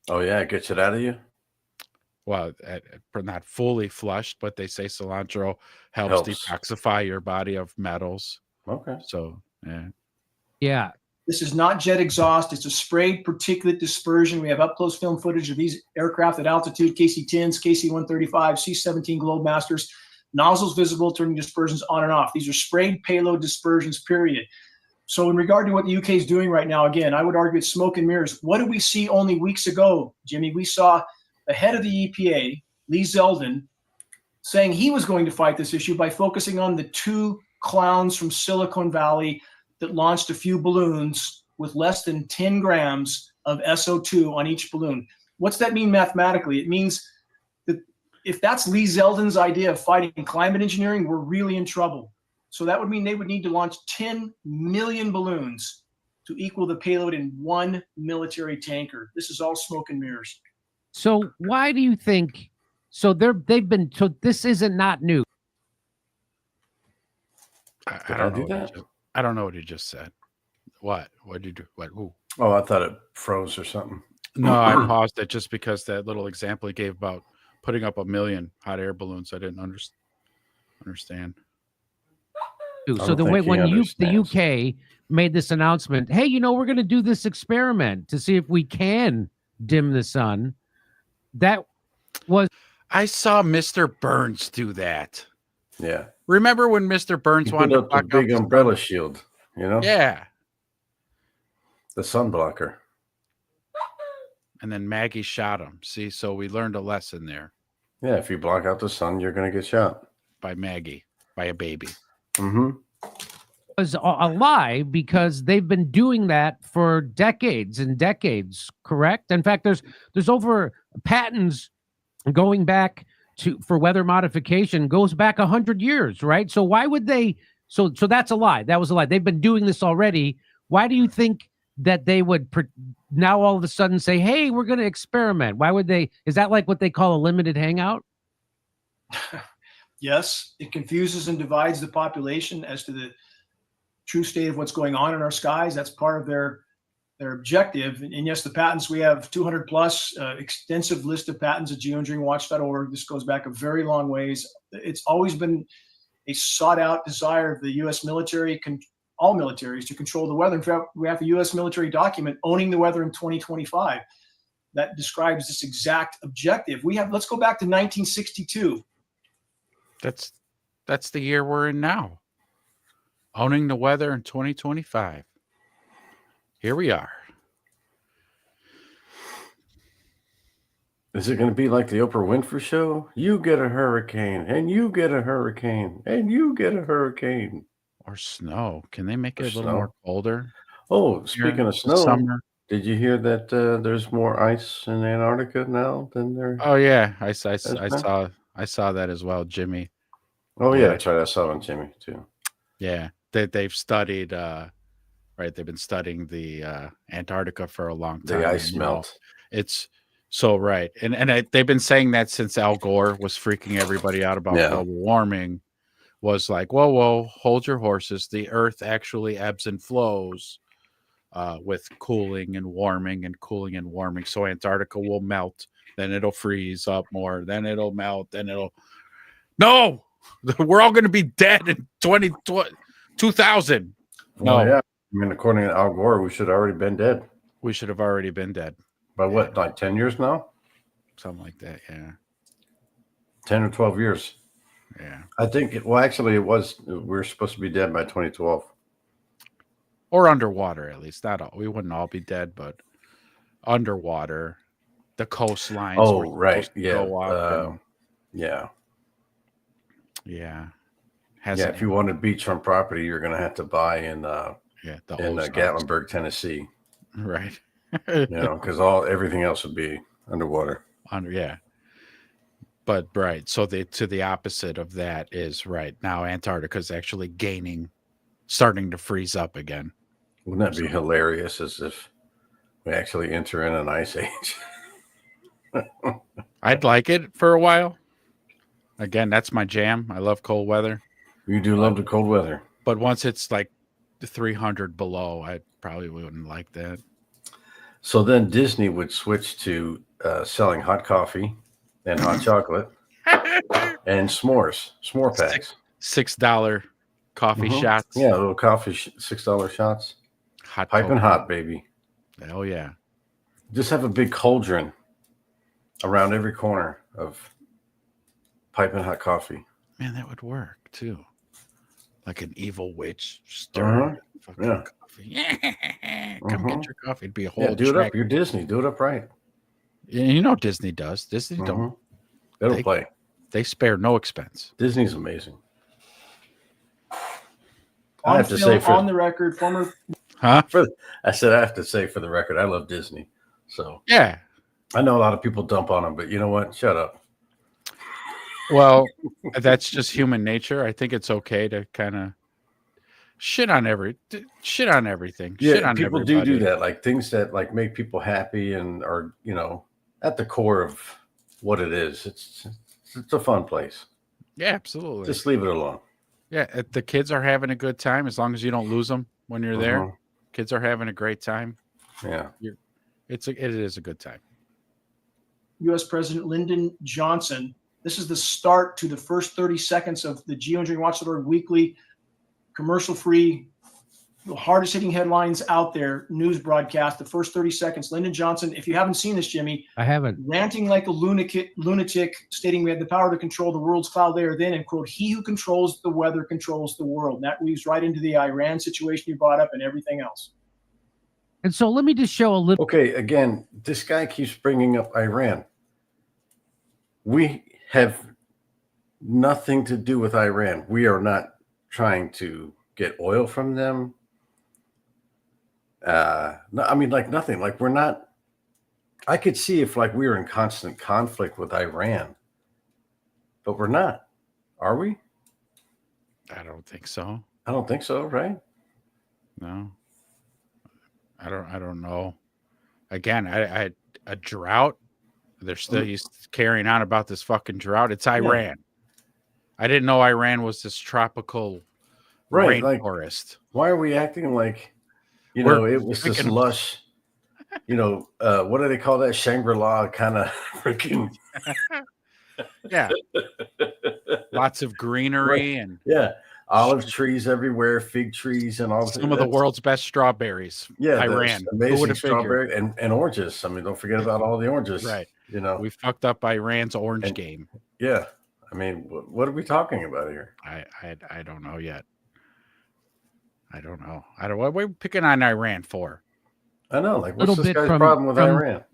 Oh yeah, it gets it out of you. Well, not fully flushed, but they say cilantro helps detoxify your body of metals. Okay. So Yeah. This is not jet exhaust. It's a sprayed particulate dispersion. We have up-close film footage of these aircraft at altitude, KC-10s, KC-135, C-17 Globemasters. Nozzles visible, turning dispersions on and off. These are sprayed payload dispersions, period. So in regard to what the UK is doing right now, again, I would argue it's smoke and mirrors. What did we see only weeks ago, Jimmy? We saw the head of the EPA, Lee Zeldin, saying he was going to fight this issue by focusing on the two clowns from Silicon Valley that launched a few balloons with less than 10 grams of SO2 on each balloon. What's that mean mathematically? It means that if that's Lee Zeldin's idea of fighting climate engineering, we're really in trouble. So that would mean they would need to launch 10 million balloons to equal the payload in one military tanker. This is all smoke and mirrors. So why do you think? So this isn't not new. I don't know. I don't know what he just said. What? What did you do? What? Who? Oh, I thought it froze or something. No, I paused it just because that little example he gave about putting up 1 million hot air balloons. I didn't understand. So the way when the UK made this announcement, hey, we're going to do this experiment to see if we can dim the sun. That was. I saw Mr. Burns do that. Yeah. Remember when Mr. Burns wanted to block the big umbrella shield? Yeah. The sun blocker. And then Maggie shot him. See, so we learned a lesson there. Yeah, if you block out the sun, you're going to get shot by Maggie, by a baby. Mm-hmm. Was a lie because they've been doing that for decades and decades. Correct. In fact, there's over patents going back for weather modification goes back 100 years, right? So why would they? So that's a lie. That was a lie. They've been doing this already. Why do you think that they would now all of a sudden say, "Hey, we're going to experiment"? Why would they? Is that like what they call a limited hangout? Yes, it confuses and divides the population as to the true state of what's going on in our skies. That's part of their objective. And yes, the patents, we have 200 plus, extensive list of patents at geoengineeringwatch.org. This goes back a very long ways. It's always been a sought out desire of the U.S. military, all militaries, to control the weather. In fact, we have a U.S. military document, Owning the Weather in 2025, that describes this exact objective. Let's go back to 1962. That's the year we're in now. Owning the Weather in 2025. Here we are. Is it going to be like the Oprah Winfrey show? You get a hurricane, and you get a hurricane, and you get a hurricane. Or snow. Can they make it a little more colder? Oh, speaking of snow, summer. Did you hear that there's more ice in Antarctica now than there? Oh yeah, I saw that as well, Jimmy. Oh yeah, that's right. I saw it on Jimmy too. Yeah, they've studied. Right, they've been studying the Antarctica for a long time. The ice melt. It's so right, and they've been saying that since Al Gore was freaking everybody out about global warming. Was like, whoa, hold your horses. The Earth actually ebbs and flows with cooling and warming and cooling and warming. So Antarctica will melt, then it'll freeze up more, then it'll melt, then it'll. No, we're all going to be dead in 2000. No, yeah. I mean, according to Al Gore, we should have already been dead. We should have already been dead. By what, like 10 years now? Something like that, yeah. 10 or 12 years. Yeah. I think, we were supposed to be dead by 2012. Or underwater, at least. We wouldn't all be dead, but underwater. the coastlines. where Oh, you're right. supposed to Yeah. go up and- Yeah. yeah. Yeah. If you wanted beachfront property, you're going to have to buy in the in Ozarks. Gatlinburg, Tennessee. Right. Because everything else would be underwater. Yeah. But right. So to the opposite of that is right now Antarctica is actually starting to freeze up again. Wouldn't that be hilarious as if we actually enter in an ice age? I'd like it for a while. Again, that's my jam. I love cold weather. You do love the cold weather. But once it's like 300 below, I probably wouldn't like that. So then Disney would switch to selling hot coffee and hot chocolate and s'more packs. $6 coffee shots. Yeah, little coffee $6 shots. Hot Piping cocoa. hot, baby. Hell yeah. Just have a big cauldron around every corner of piping hot coffee. Man, that would work too. Like an evil witch stirring fucking Yeah. coffee. Come get your coffee. It'd be a whole Yeah, do it track. up. You're Disney. Do it up right. Yeah, you know Disney does. Disney don't. They don't They- play. They spare no expense. Disney's amazing. I have to film, say on the record, former Huh? I said I have to say for the record, I love Disney. So Yeah. I know a lot of people dump on them, but you know what? Shut up. Well, that's just human nature. I think it's okay to kind of shit on everything. Shit on Yeah, people do everybody. that, like things that like make people happy and are at the core of what it is. It's a fun place. Yeah, absolutely. Just leave it alone. Yeah, if the kids are having a good time as long as you don't lose them when you're there. Mhm. Kids are having a great time. Yeah. It is a good time. U.S. President Lyndon Johnson. This is the start to the first 30 seconds of the GeoEngineeringWatchdog weekly, commercial-free, the hardest-hitting headlines out there, news broadcast. The first 30 seconds. Lyndon Johnson, if you haven't seen this, Jimmy, I haven't. ranting like a lunatic, stating we had the power to control the world's cloud layer then, and quote, he who controls the weather controls the world. And that weaves right into the Iran situation you brought up and everything else. And so let me just show a little. Okay, again, this guy keeps bringing up Iran. We have nothing to do with Iran. We are not trying to get oil from them. No, I mean, like nothing. Like we're not. I could see if like we were in constant conflict with Iran, but we're not. Are we? I don't think so. I don't think so. Right? No. I don't know. Again, I a drought. They're still he's carrying on about this fucking drought. It's Iran. I didn't know Iran was this tropical rainforest. Why are we acting like it was this lush, what do they call that? Shangri-La kind of freaking Yeah. Lots of greenery and olive trees everywhere, fig trees and all some of the world's best strawberries. Yeah, Iran. amazing strawberry and oranges. I mean, don't forget about all the oranges. Right. We fucked up Iran's orange game. Yeah. I mean, what are we talking about here? I don't know yet. I don't know. What are we picking on Iran for? I know. Like, what's Little this bit guy's from- problem with from- Iran?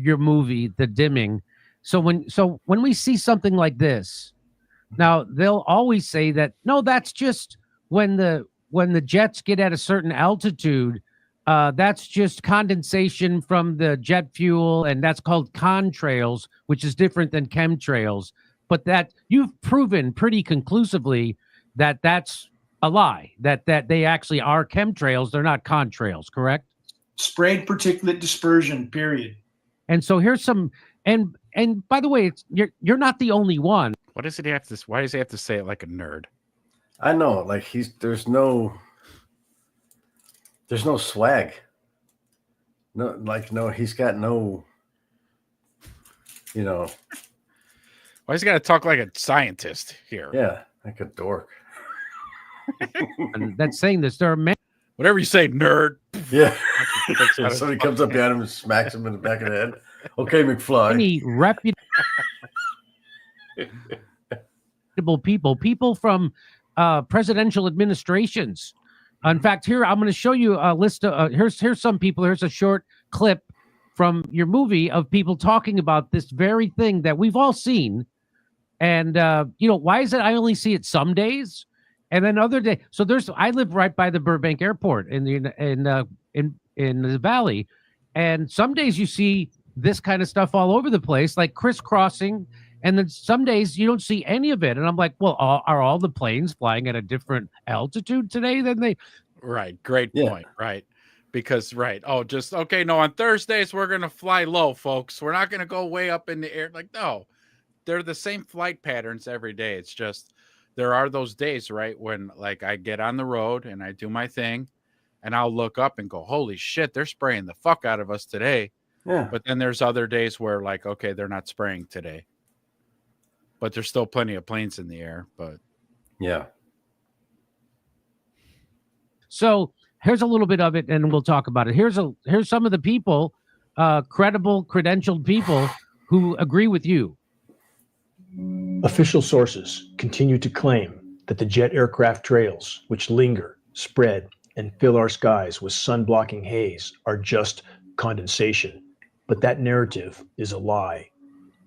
Your movie, The Dimming. So when we see something like this, now they'll always say that no, that's just when the jets get at a certain altitude, that's just condensation from the jet fuel, and that's called contrails, which is different than chemtrails. But that you've proven pretty conclusively that that's a lie. That they actually are chemtrails. They're not contrails, correct? Sprayed particulate dispersion, period. And so here's some, and by the way, you're not the only one. Why does he have to say it like a nerd? I know. Like there's no swag. No, he's got no, Why he's got to talk like a scientist here? yeah, like a dork. And that's saying this. There are many. Whatever you say, nerd. Yeah. That's not Somebody a- comes up behind him and smacks him in the back of the head. Okay, McFly. Many reputable people from presidential administrations. In fact, here I'm going to show you a list of here's some people. Here's a short clip from your movie of people talking about this very thing that we've all seen. And why is it I only see it some days and then other day? So I live right by the Burbank Airport in the valley, and some days you see this kind of stuff all over the place, like crisscrossing, and then some days you don't see any of it. And I'm like, well, are all the planes flying at a different altitude today than they? Right. Great point. Right. Because on Thursdays we're gonna fly low, folks. We're not gonna go way up in the air. Like, no. They're the same flight patterns every day. It's just there are those days, right, when like I get on the road and I do my thing and I'll look up and go, holy shit, they're spraying the fuck out of us today. Yeah. But then there's other days where like, okay, they're not spraying today. But there's still plenty of planes in the air. But yeah. So here's a little bit of it and we'll talk about it. Here's some of the people, credible, credentialed people who agree with you. Official sources continue to claim that the jet aircraft trails, which linger, spread, and fill our skies with sun-blocking haze, are just condensation. But that narrative is a lie.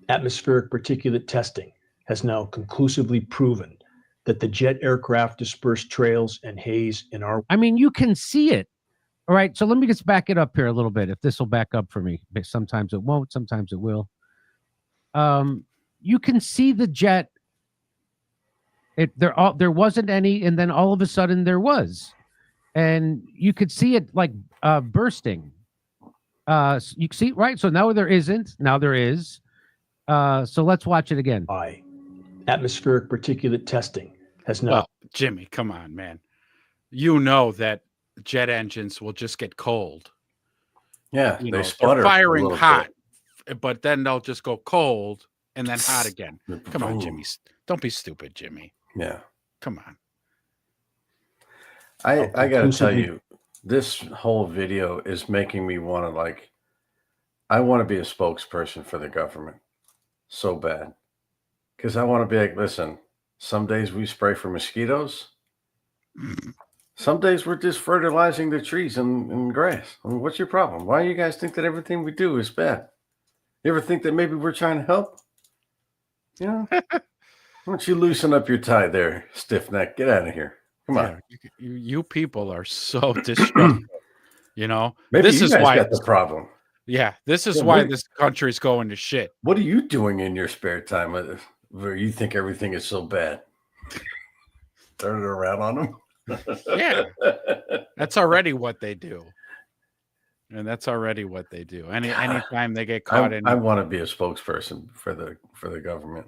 Atmospheric particulate testing has now conclusively proven that the jet aircraft dispersed trails and haze in our... I mean, you can see it. All right, so let me just back it up here a little bit, if this will back up for me. Sometimes it won't, sometimes it will. You can see the jet. There wasn't any, and then all of a sudden there was, and you could see it like bursting. You see, right? So now there isn't. Now there is. So let's watch it again. Atmospheric particulate testing has now. Well, Jimmy, come on, man. You know that jet engines will just get cold. Yeah, They're sputter firing hot, but then they'll just go cold. And then hot again. Come on, Jimmy. Don't be stupid, Jimmy. Yeah. Come on. I got to tell you, this whole video is making me want to I want to be a spokesperson for the government so bad. Because I want to be like, listen, some days we spray for mosquitoes. Some days we're just fertilizing the trees and grass. I mean, what's your problem? Why do you guys think that everything we do is bad? You ever think that maybe we're trying to help? Yeah. Why don't you loosen up your tie there, stiff neck? Get out of here. Come on. You people are so distrustful. Maybe this is why got the problem. Yeah, this is why this country's going to shit. What are you doing in your spare time where you think everything is so bad? Turn it around on them? Yeah. That's already what they do. And that's already what they do. Anytime they get caught in, I want to be a spokesperson for the government.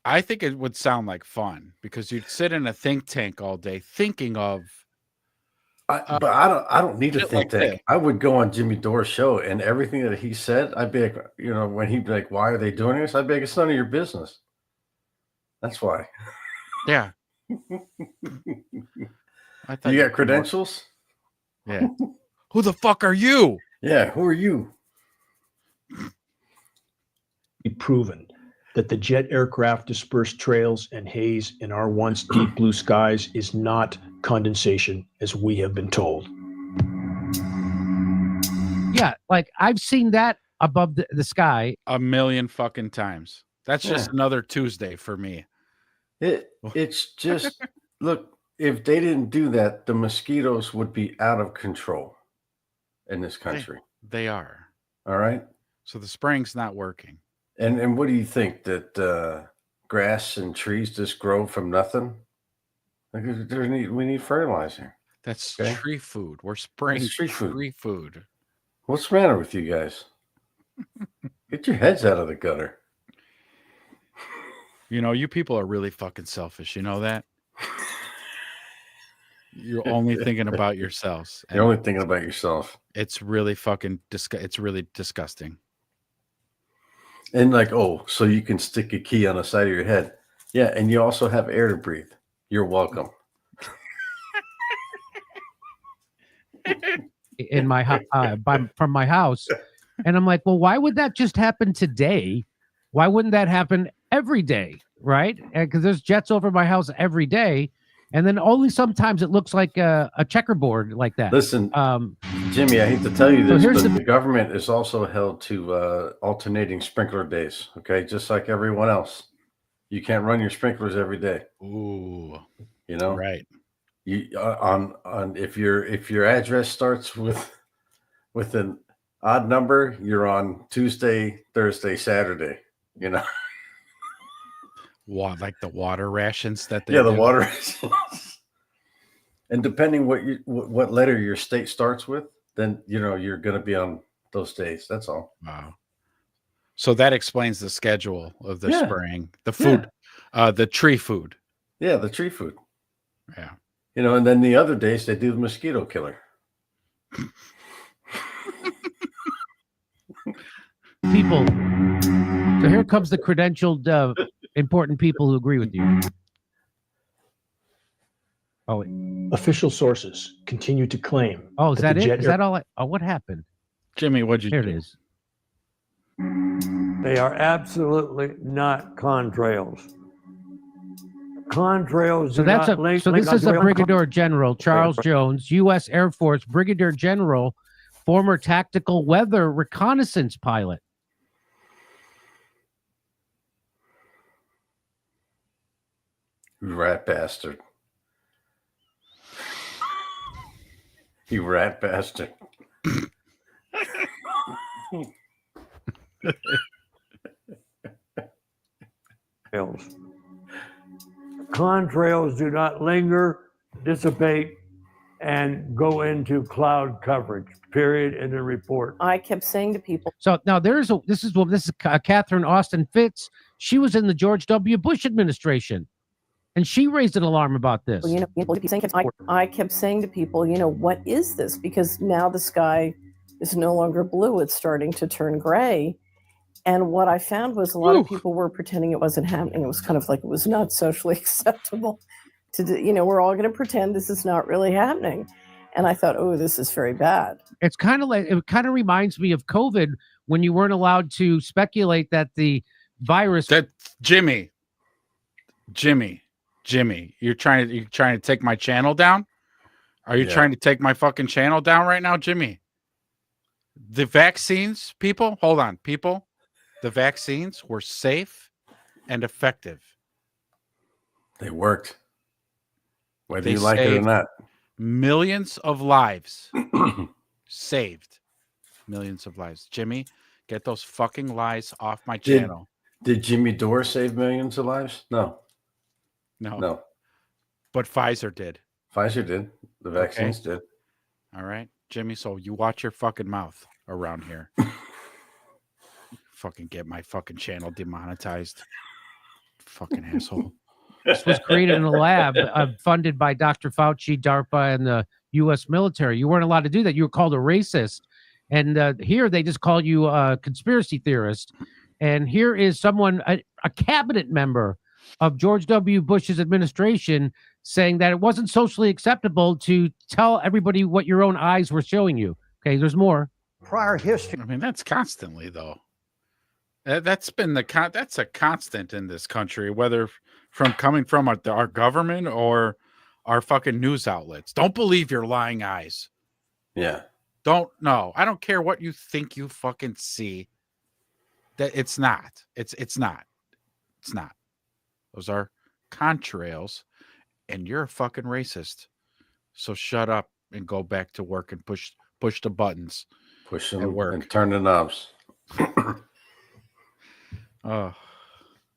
I think it would sound like fun because you'd sit in a think tank all day thinking of. But I don't need a think tank. I would go on Jimmy Dore's show and everything that he said, I'd be like, when he'd be like, "Why are they doing this?" I'd be like, "It's none of your business." That's why. Yeah. I thought you got credentials? Yeah. Who the fuck are you? Yeah, who are you? Proven that the jet aircraft dispersed trails and haze in our once deep blue skies is not condensation, as we have been told. Yeah, like I've seen that above the sky a million fucking times. That's just another Tuesday for me. It's just, look, if they didn't do that, the mosquitoes would be out of control in this country. They are. All right. So the spraying's not working. And what do you think, that grass and trees just grow from nothing? We need fertilizer. That's tree food. We're spraying tree food. What's the matter with you guys? Get your heads out of the gutter. You people are really fucking selfish. You know that? You're only thinking about yourselves. You're only thinking about yourself. It's really fucking it's really disgusting. And so you can stick a key on the side of your head. Yeah, and you also have air to breathe. You're welcome. In my from my house, and I'm like, well, why would that just happen today? Why wouldn't that happen every day, right? Because there's jets over my house every day, and then only sometimes it looks like a checkerboard like that. Listen, Um, Jimmy, I hate to tell you So this, here's but the- the government is also held to alternating sprinkler days. Okay, just like everyone else, you can't run your sprinklers every day. Ooh, You know, right. you on if your address starts with an odd number, you're on Tuesday, Thursday, Saturday. You know, What, like the water rations that they yeah, the do? water. And depending what letter your state starts with, then you're going to be on those days. That's all. Wow. So that explains the schedule of the Yeah. spraying, the food, the tree food. Yeah, the tree food. Yeah. And then the other days they do the mosquito killer. people. So here comes the credentialed important people who agree with you. Oh, Official sources continue to claim. oh, is that the it? jet Is that all? Oh, what happened? Jimmy, what'd you Here do? it is. They are absolutely not contrails. Contrails So do that's not a. link. So link this is a onto Brigadier General Charles Right. Jones, U.S. Air Force Brigadier General, former tactical weather reconnaissance pilot. You rat bastard. You rat bastard. contrails. Contrails do not linger, dissipate, and go into cloud coverage. Period. In the report. I kept saying to people, So now this is Catherine Austin Fitz. She was in the George W. Bush administration, and she raised an alarm about this. well, I kept saying to people, what is this? Because now the sky is no longer blue; it's starting to turn gray. And what I found was a lot of people were pretending it wasn't happening. It was kind of like it was not socially acceptable to do. We're all going to pretend this is not really happening. And I thought, oh, this is very bad. It kind of reminds me of COVID when you weren't allowed to speculate that the virus. That Jimmy, you're trying to take my channel down? Are you Yeah. trying to take my fucking channel down right now, Jimmy? The vaccines, people, hold on, people. The vaccines were safe and effective. They worked. Whether They you like it or saved not. Millions of lives saved. Millions of lives. Jimmy, get those fucking lies off my Did- channel. Did Jimmy Dore save millions of lives? No. No, but Pfizer did. Pfizer did. The vaccines did. All right, Jimmy. So you watch your fucking mouth around here. Fucking get my fucking channel demonetized. Fucking asshole. This was created in a lab funded by Dr. Fauci, DARPA, and the U.S. military. You weren't allowed to do that. You were called a racist. And here they just call you a conspiracy theorist. And here is someone, a cabinet member of George W. Bush's administration, saying that it wasn't socially acceptable to tell everybody what your own eyes were showing you. Okay, there's more. Prior history. I mean, that's constantly though. That's been that's a constant in this country, whether coming from our government or our fucking news outlets. Don't believe your lying eyes. Yeah. I don't care what you think you fucking see. That it's not. It's not. Those are contrails, and you're a fucking racist. So shut up and go back to work and push the buttons. Push At them work. and turn the knobs. Oh,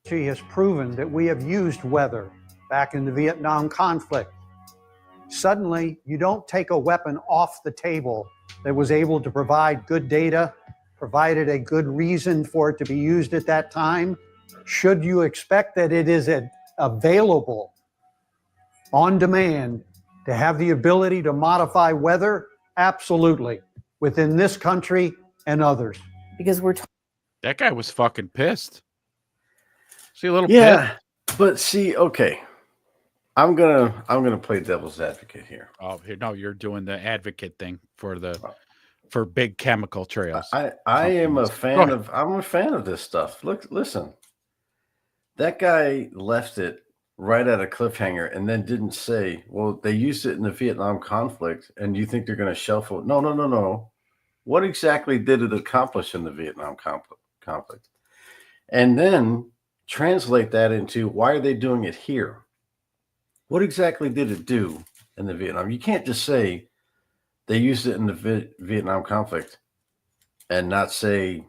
She has proven that we have used weather back in the Vietnam conflict. Suddenly, you don't take a weapon off the table that was able to provide good data, provided a good reason for it to be used at that time. Should you expect that it is available on demand to have the ability to modify weather? Absolutely, within this country and others. Because we're that guy was fucking pissed. See a little Yeah. But see, okay. I'm gonna play devil's advocate here. Oh, here, no, you're doing the advocate thing for big chemical trails. I am a Go fan ahead. I'm a fan of this stuff. Listen. That guy left it right at a cliffhanger and then didn't say, well, they used it in the Vietnam conflict and you think they're going to shelf it. No. What exactly did it accomplish in the Vietnam conflict? And then translate that into why are they doing it here? What exactly did it do in the Vietnam? You can't just say they used it in the Vietnam conflict and not say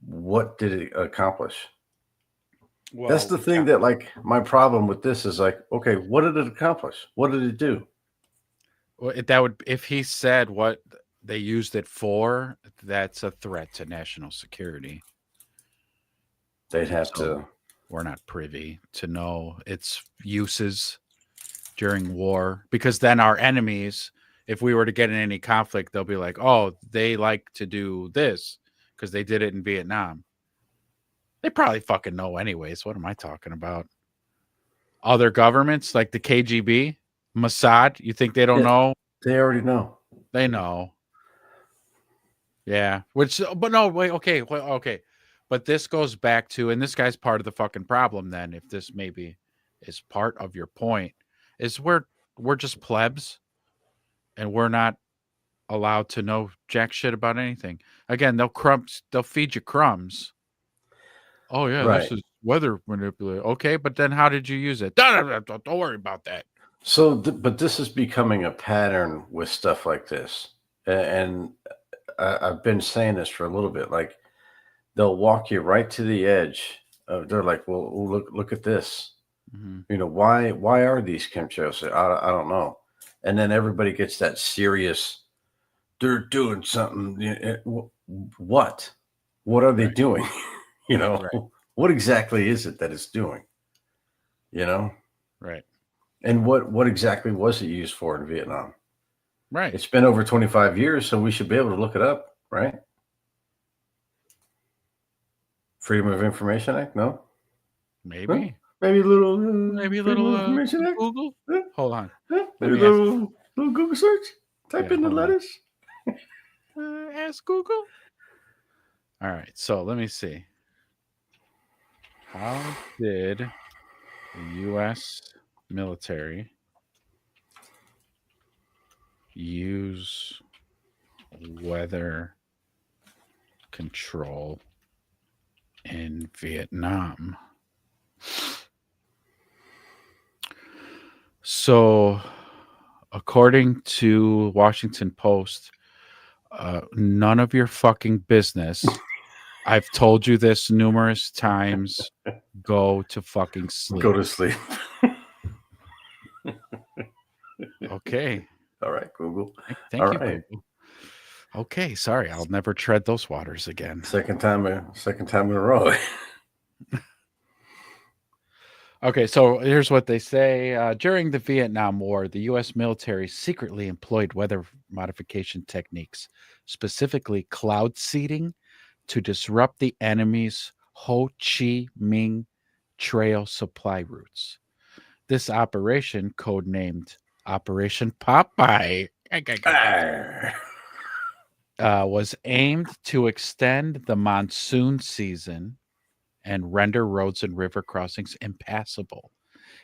what did it accomplish. Well, That's the thing that, like, my problem with this is like, okay, what did it accomplish? What did it do? Well, that would, if he said what they used it for, that's a threat to national security. They'd have to. We're not privy to know its uses during war, because then our enemies, if we were to get in any conflict, they'll be like, oh, they like to do this because they did it in Vietnam. They probably fucking know anyways. What am I talking about? Other governments like the KGB, Mossad, you think they don't know? They already know. They know. Yeah. But no, wait, okay. But this goes back to, and this guy's part of the fucking problem then, if this maybe is part of your point, is we're just plebs and we're not allowed to know jack shit about anything. Again, they'll feed you crumbs. Oh yeah, Right. This is weather manipulation. Okay, but then how did you use it? Don't worry about that. So, but this is becoming a pattern with stuff like this. And I've been saying this for a little bit. Like, they'll walk you right to the edge. They're like, well, look at this. Mm-hmm. You know, why are these chemtrails? I don't know. And then everybody gets that serious, they're doing something. What are they doing? You know, Right. What exactly is it that it's doing? You know? Right. And what exactly was it used for in Vietnam? Right. It's been over 25 years, so we should be able to look it up, right? Freedom of Information Act? No? Maybe. Maybe a little Freedom of Information Act? Google. Huh? Hold on. Maybe a me ask- little Google search? Type Yeah, in the hold on. letters. Ask Google. All right, so let me see. How did the U.S. military use weather control in Vietnam? So, according to Washington Post, none of your fucking business. I've told you this numerous times. Go to fucking sleep. Go to sleep. Okay. All right, Google. Thank All you. right. Google. Okay, sorry. I'll never tread those waters again. Second time in a row. Okay, so here's what they say. During the Vietnam War, the U.S. military secretly employed weather modification techniques, specifically cloud seeding, to disrupt the enemy's Ho Chi Minh Trail supply routes. This operation, codenamed Operation Popeye, was aimed to extend the monsoon season and render roads and river crossings impassable,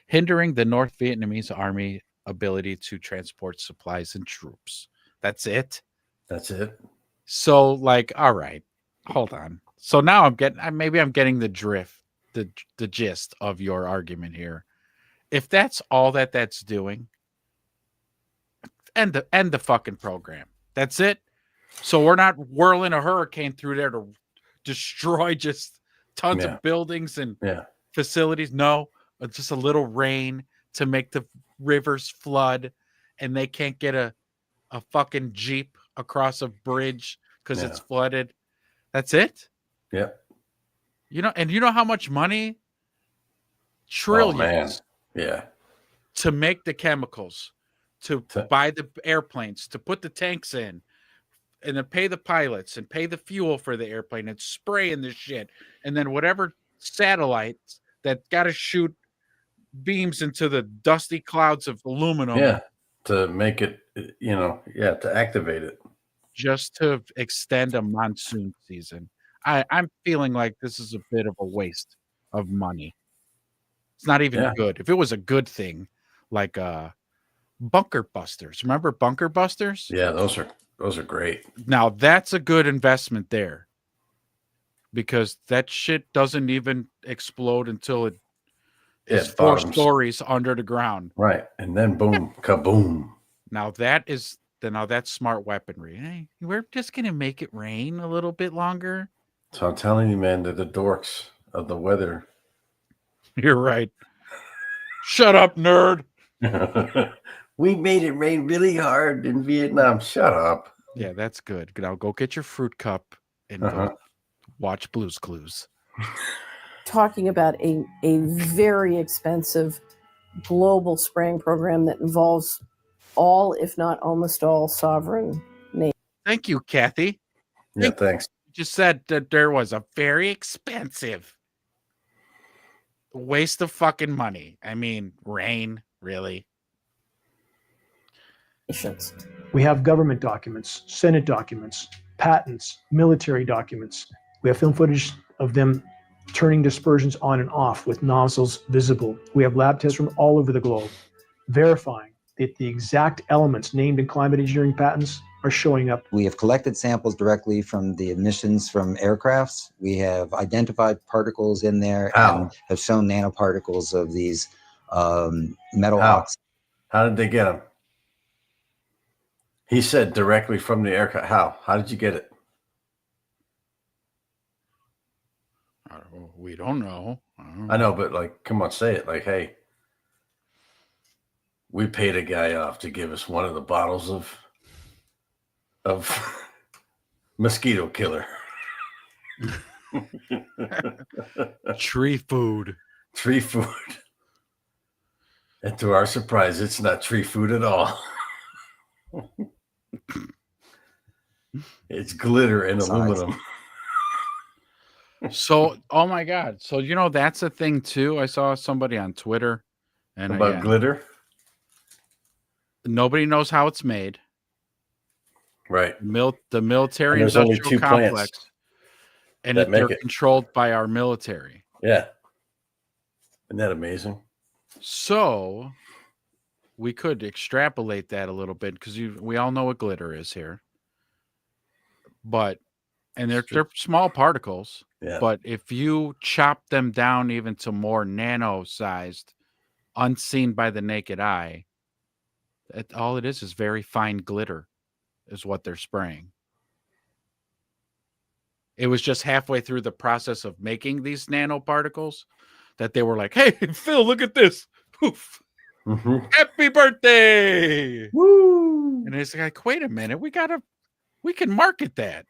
hindering the North Vietnamese army ability to transport supplies and troops. That's it. That's it. So, like, all right, hold on. So now I'm getting the drift, the gist of your argument here. If that's all that's doing, end the fucking program. That's it. So we're not whirling a hurricane through there to destroy just tons of buildings and facilities. No, it's just a little rain to make the rivers flood, and they can't get a fucking Jeep across a bridge because it's flooded. That's it. Yep. You know how much money? Trillions. Yeah. To make the chemicals, to buy the airplanes, to put the tanks in, and then pay the pilots and pay the fuel for the airplane and spray in this shit. And then whatever satellites that got to shoot beams into the dusty clouds of aluminum. Yeah. To make it, to activate it. Just to extend a monsoon season. I'm feeling like this is a bit of a waste of money. It's not even Yeah. good. If it was a good thing, like Bunker Busters. Remember Bunker Busters? Yeah, those are great. Now that's a good investment there. Because that shit doesn't even explode until it is It 4 bottoms. stories under the ground. Right. And then boom, kaboom. Now that's smart weaponry. Hey, we're just gonna make it rain a little bit longer. So I'm telling you, man, they're the dorks of the weather. You're right. Shut up, nerd. We made it rain really hard in Vietnam. Shut up. Yeah, that's good. Now go get your fruit cup and go watch Blue's Clues. Talking about a very expensive global spraying program that involves all, if not almost all, sovereign nations. Thank you, Kathy. Yeah, thanks. You just said that there was a very expensive waste of fucking money. I mean, rain, really. We have government documents, Senate documents, patents, military documents. We have film footage of them turning dispersions on and off with nozzles visible. We have lab tests from all over the globe verifying that the exact elements named in climate engineering patents are showing up. We have collected samples directly from the emissions from aircrafts. We have identified particles in there and have shown nanoparticles of these metal oxides. How did they get them? He said directly from the aircraft. How did you get it? We don't know. I know, but like, come on, say it. Like, hey, we paid a guy off to give us one of the bottles of mosquito killer. Tree food. Tree food. And to our surprise, it's not tree food at all. It's glitter and aluminum. So, oh my God. So, you know, that's a thing too. I saw somebody on Twitter and about glitter. Nobody knows how it's made. Right. The military and only industrial 2 complex. plants And that they're make it. controlled by our military. Yeah. Isn't that amazing? So we could extrapolate that a little bit because we all know what glitter is here. But and they're small particles. Yeah. But if you chop them down even to more nano-sized, unseen by the naked eye, all it is very fine glitter is what they're spraying. It was just halfway through the process of making these nanoparticles that they were like, hey, Phil, look at this. Poof. Mm-hmm. Happy birthday. Woo. And it's like, wait a minute. We can market that.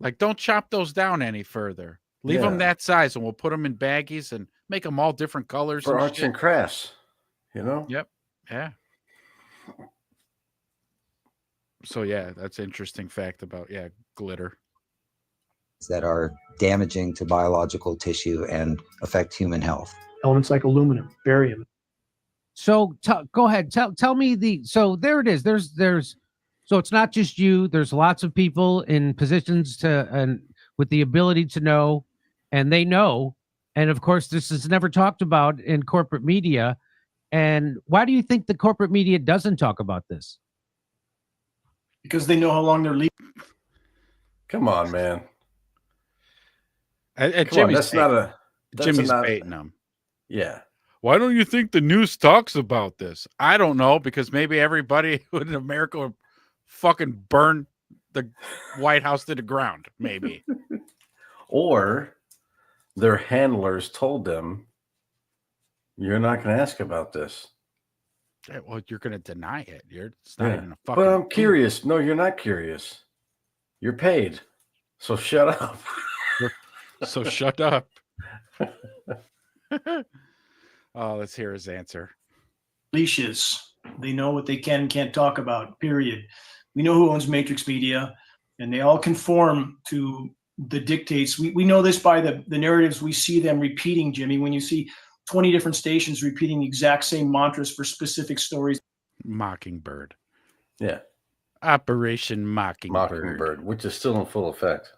Like, don't chop those down any further. Leave them that size and we'll put them in baggies and make them all different colors. For arts and crafts, you know? Yep. Yeah. So, yeah, that's an interesting fact about, glitter. That are damaging to biological tissue and affect human health. Elements like aluminum, barium. So go ahead. Tell me so there it is. There's so it's not just you. There's lots of people in positions and with the ability to know, and they know. And of course, this is never talked about in corporate media. And why do you think the corporate media doesn't talk about this? Because they know how long they're leaving. Come on, man. Jimmy's Jimmy's baiting them. Yeah. Why don't you think the news talks about this? I don't know, because maybe everybody in America would fucking burn the White House to the ground, maybe. Or their handlers told them, you're not going to ask about this. Yeah, well, you're going to deny it. It's not even a fucking. But I'm curious. No, you're not curious. You're paid. So shut up. So shut up. Oh, let's hear his answer. Leashes. They know what they can and can't talk about, period. We know who owns Matrix Media, and they all conform to the dictates. We know this by the narratives we see them repeating, Jimmy. When you see 20 different stations repeating the exact same mantras for specific stories. Mockingbird. Yeah. Operation Mockingbird. Mockingbird, which is still in full effect.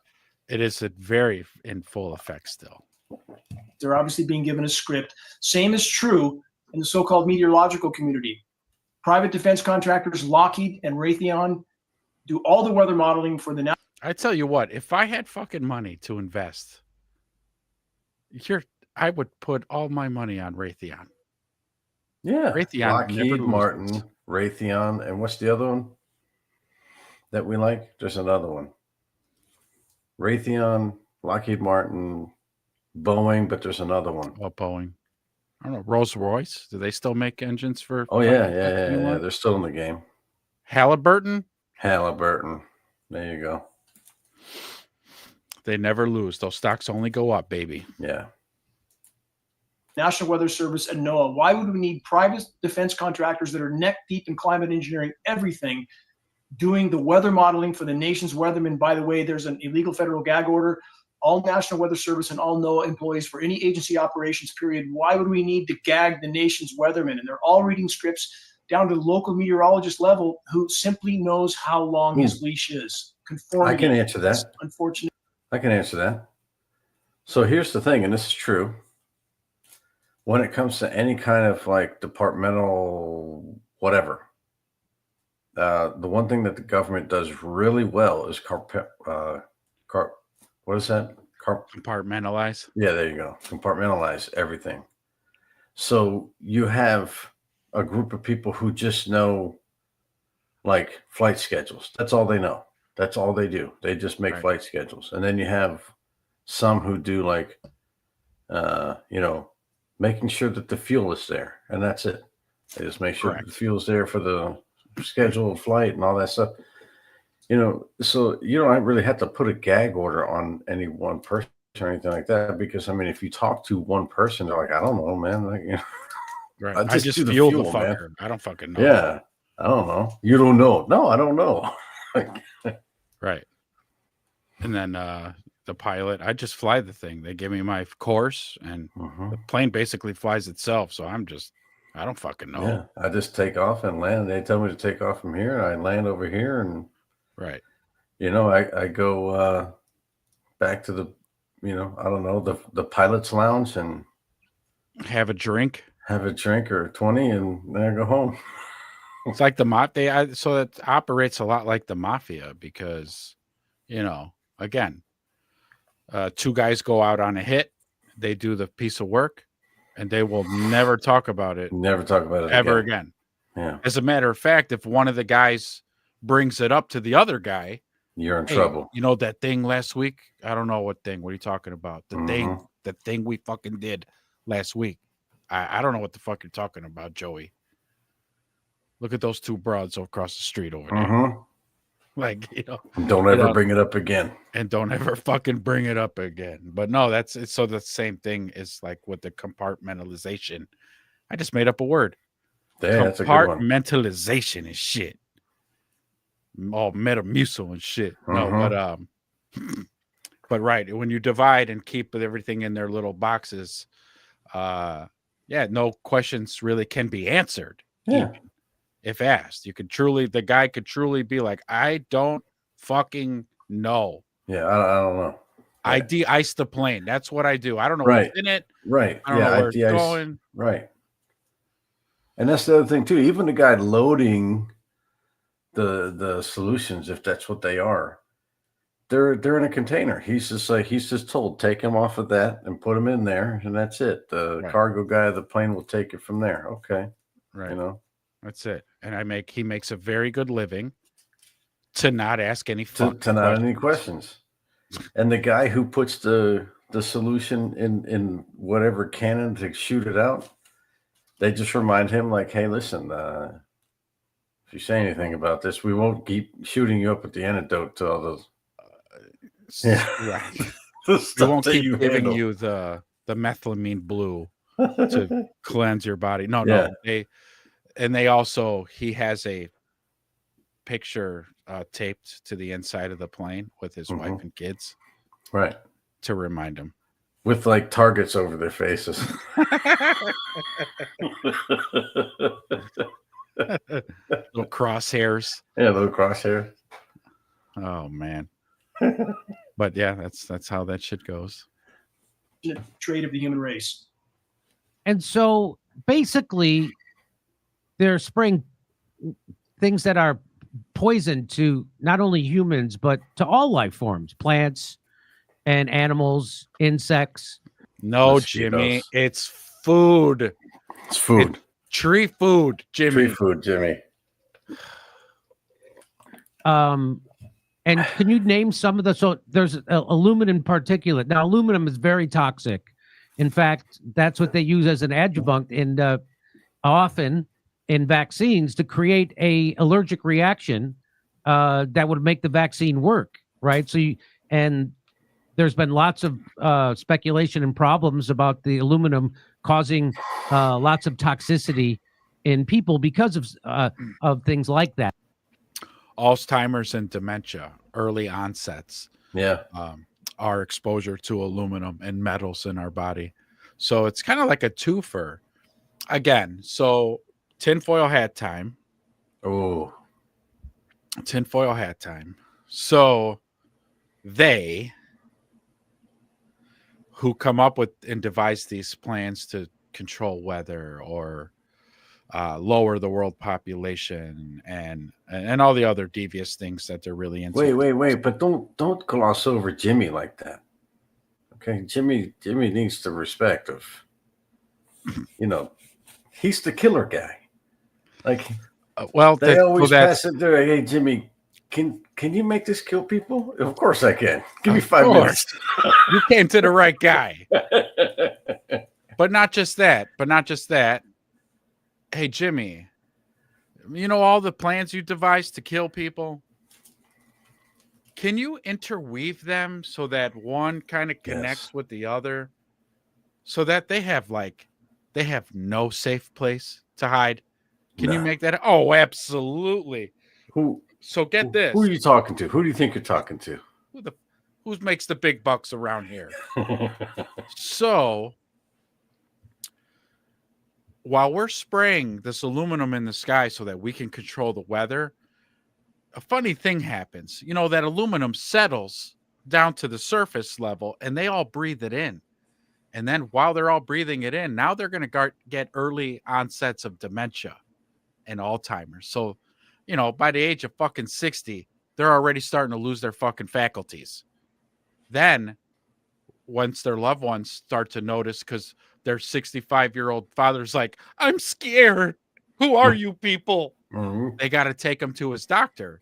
It is very in full effect still. They're obviously being given a script. Same is true in the so-called meteorological community. Private defense contractors, Lockheed and Raytheon, do all the weather modeling for the. I tell you what, if I had fucking money to invest, I would put all my money on Raytheon. Yeah, Raytheon Lockheed Martin, Raytheon, and what's the other one that we like? There's another one. Raytheon, Lockheed Martin, Boeing, but there's another one. Oh, Boeing. I don't know. Rolls-Royce. Do they still make engines for? Oh yeah. They're still in the game. Halliburton. There you go. They never lose. Those stocks only go up, baby. Yeah. National Weather Service and NOAA. Why would we need private defense contractors that are neck deep in climate engineering everything, doing the weather modeling for the nation's weathermen? By the way, there's an illegal federal gag order. All National Weather Service and all NOAA employees for any agency operations period. Why would we need to gag the nation's weathermen? And they're all reading scripts down to the local meteorologist level who simply knows how long his leash is. Conformity. I can answer that. Unfortunately. I can answer that. So here's the thing, and this is true. When it comes to any kind of like departmental whatever, the one thing that the government does really well is what is that? Compartmentalize. Yeah, there you go. Compartmentalize everything. So you have a group of people who just know like flight schedules. That's all they know. That's all they do. They just make flight schedules. And then you have some who do like, making sure that the fuel is there. And that's it. They just make sure that the fuel's there for the scheduled flight and all that stuff. So you don't really have to put a gag order on any one person or anything like that, because I mean, if you talk to one person, they're like, I don't know, man. Like, Right. I just do the feel fuel, the fucker. man. I don't fucking know. Yeah. I don't know. You don't know. No, I don't know. Right. And then the pilot, I just fly the thing. They give me my course and the plane basically flies itself. So I don't fucking know. Yeah. I just take off and land. They tell me to take off from here. And I land over here and I go back to the, I don't know, the pilot's lounge and have a drink or 20 and then I go home. It's like the mafia. So it operates a lot like the mafia because, again, two guys go out on a hit. They do the piece of work and they will never talk about it. Never talk about it ever again. Yeah. As a matter of fact, if one of the guys brings it up to the other guy, you're in trouble. You know that thing last week? I don't know what thing. What are you talking about? The thing we fucking did last week. I don't know what the fuck you're talking about, Joey. Look at those two broads across the street over there. Like, don't ever bring it up again. And don't ever fucking bring it up again. But no, so the same thing is like with the compartmentalization. I just made up a word. Yeah, that's a good one. Compartmentalization is shit. All Metamucil and shit. No, but right. When you divide and keep everything in their little boxes, no questions really can be answered. Yeah. If asked, the guy could truly be like, I don't fucking know. Yeah, I don't know. Yeah. I de-ice the plane. That's what I do. I don't know what's in it. Right. I don't know where it's going. Right. And that's the other thing too. Even the guy loading the solutions, if that's what they are, they're in a container. He's just told, take him off of that and put him in there, and that's it. The cargo guy of the plane will take it from there. Okay. Right. That's it. And he makes a very good living to not ask any questions. And the guy who puts the solution in whatever cannon to shoot it out, they just remind him like, hey, listen, if you say anything about this, we won't keep shooting you up with the antidote to all those. Right. We won't keep giving you the methylamine blue to cleanse your body. No. He has a picture taped to the inside of the plane with his wife and kids. Right. To remind him. With like targets over their faces. Little crosshairs. Yeah, little crosshairs. Oh man. But yeah, that's how that shit goes. trait of the human race. And so basically, they're spraying things that are poison to not only humans, but to all life forms, plants and animals, insects. No, Mosquitoes. Jimmy, it's food. It's food. Tree food, Jimmy. Tree food, Jimmy. And can you name some of the? So there's aluminum particulate. Now, aluminum is very toxic. In fact, that's what they use as an adjuvant in often in vaccines to create a allergic reaction that would make the vaccine work, right? So, and there's been lots of speculation and problems about the aluminum causing lots of toxicity in people because of things like that. Alzheimer's and dementia, early onsets. Yeah. Our exposure to aluminum and metals in our body. So it's kind of like a twofer. Again, so tinfoil hat time. Oh. Tinfoil hat time. So they who come up with and devise these plans to control weather or lower the world population and all the other devious things that they're really into. Wait! But don't gloss over Jimmy like that. Okay, Jimmy needs the respect of, he's the killer guy. Like, well, they always pass it there. Hey, Jimmy, can you make this kill people? Of course I can. Give me 5 minutes. You came to the right guy. But not just that. Hey, Jimmy, all the plans you devised to kill people? Can you interweave them so that one kind of connects with the other so that they have no safe place to hide? Can you make that? Oh, absolutely. So get this. Who are you talking to? Who do you think you're talking to? Who makes the big bucks around here? So while we're spraying this aluminum in the sky so that we can control the weather, a funny thing happens. That aluminum settles down to the surface level and they all breathe it in. And then while they're all breathing it in, now they're going to get early onsets of dementia and Alzheimer's. So, by the age of fucking 60, they're already starting to lose their fucking faculties. Then once their loved ones start to notice, because their 65-year-old father's like, I'm scared. Who are you people? Mm-hmm. They got to take him to his doctor.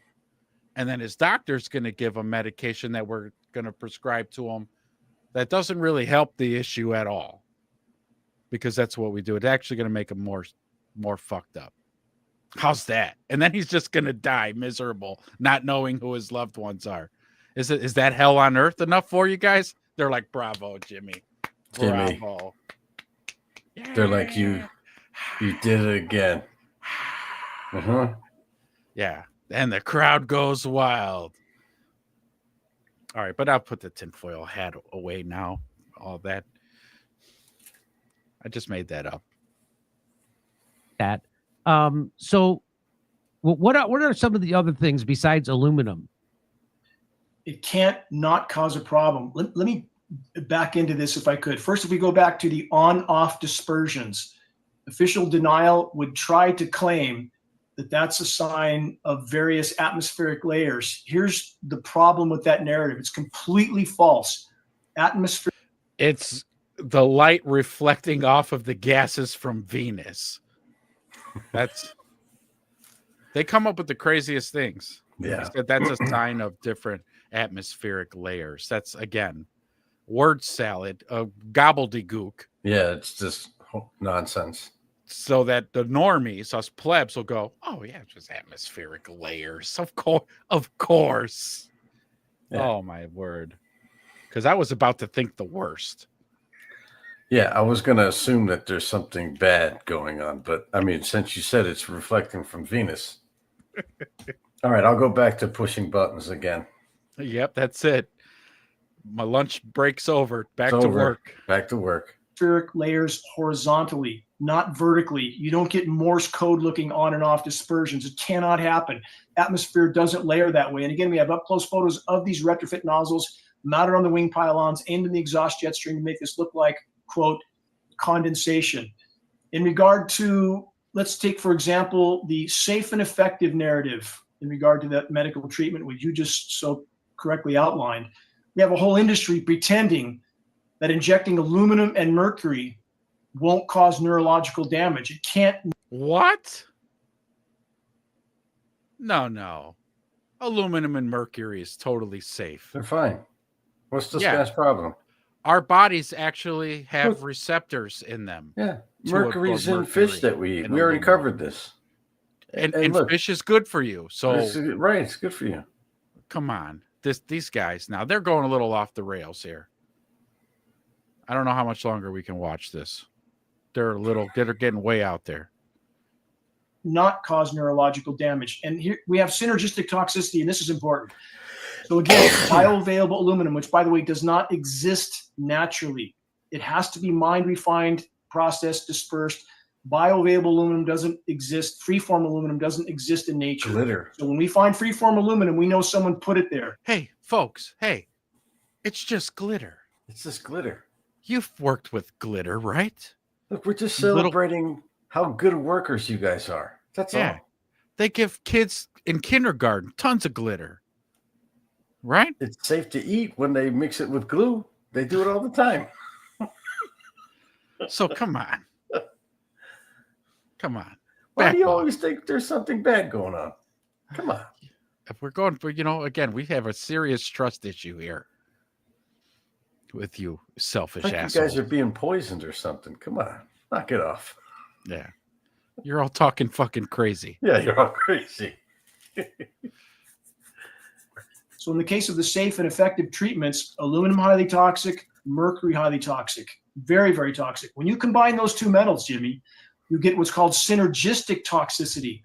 And then his doctor's going to give him medication that we're going to prescribe to him that doesn't really help the issue at all. Because that's what we do. It's actually going to make him more fucked up. How's that? And then he's just going to die miserable, not knowing who his loved ones are. Is that hell on earth enough for you guys? They're like, bravo, Jimmy. Bravo. Yeah. They're like, you did it again. Uh-huh. Yeah. And the crowd goes wild. All right, but I'll put the tinfoil hat away now. All that. I just made that up. So what are some of the other things besides aluminum? It can't not cause a problem. Let me back into this if I could. First, if we go back to the on-off dispersions, official denial would try to claim that that's a sign of various atmospheric layers. Here's the problem with that narrative. It's completely false. It's the light reflecting off of the gases from Venus. They come up with the craziest things. Yeah. That's a sign of different atmospheric layers. That's, again, word salad, gobbledygook. Yeah, it's just nonsense. So that the normies, us plebs, will go, oh, yeah, it's just atmospheric layers. Of course. Yeah. Oh, my word. Because I was about to think the worst. Yeah, I was going to assume that there's something bad going on. But, I mean, since you said it's reflecting from Venus. All right, I'll go back to pushing buttons again. Yep, that's it. My lunch break's over. Back to work. Back to work. Atmospheric layers horizontally, not vertically. You don't get Morse code looking on and off dispersions. It cannot happen. Atmosphere doesn't layer that way. And again, we have up close photos of these retrofit nozzles. mounted on the wing pylons and in the exhaust jet stream to make this look like, quote, condensation. In regard to, let's take, for example, the safe and effective narrative in regard to that medical treatment, which you just so correctly outlined. We have a whole industry pretending that injecting aluminum and mercury won't cause neurological damage. It can't. What? No. Aluminum and mercury is totally safe. They're fine. What's this Yeah. guy's problem? Our bodies actually have receptors in them. Yeah. to Mercury's in absorb fish mercury that we eat. and We already aluminum. covered this. And look, fish is good for you. So right, it's good for you. come on. These guys now, they're going a little off the rails here. I don't know how much longer we can watch this. They're getting way out there. Not cause neurological damage. And here we have synergistic toxicity, and this is important. So again, bioavailable aluminum, which by the way does not exist naturally. It has to be mined, refined, processed, dispersed. Bioavailable aluminum doesn't exist. Freeform aluminum doesn't exist in nature. Glitter. So when we find freeform aluminum, we know someone put it there. Hey, folks, it's just glitter. It's just glitter. You've worked with glitter, right? Look, we're just Little- celebrating how good workers you guys are. That's Yeah. all. They give kids in kindergarten tons of glitter. Right? It's safe to eat when they mix it with glue. They do it all the time. So come on. Come on. Why Back do you off. always think there's something bad going on? Come on. If we're going for, again, we have a serious trust issue here with you selfish Like you assholes. guys are being poisoned or something. Come on. Knock it off. Yeah. You're all talking fucking crazy. Yeah, you're all crazy. So in the case of the safe and effective treatments, aluminum highly toxic, mercury highly toxic, very, very toxic. When you combine those two metals, Jimmy, you get what's called synergistic toxicity.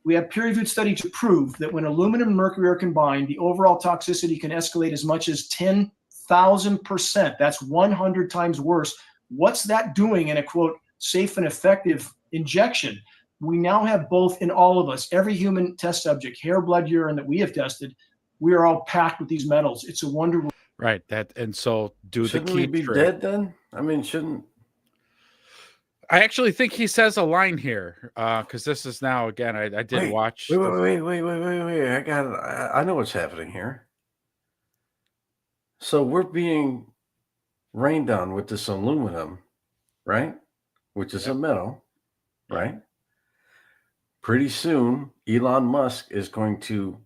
We have peer-reviewed study to prove that when aluminum and mercury are combined, the overall toxicity can escalate as much as 10,000%. That's 100 times worse. What's that doing in a, quote, safe and effective injection? We now have both in all of us, every human test subject, hair, blood, urine that we have tested, we are all packed with these metals. It's a wonder. Right. And so Shouldn't the we key be trick. dead then? I mean, shouldn't. I actually think he says a line here because this is now, again, I did watch. Wait. I know what's happening here. So we're being rained on with this aluminum, right? Which is a metal, right? Pretty soon, Elon Musk is going to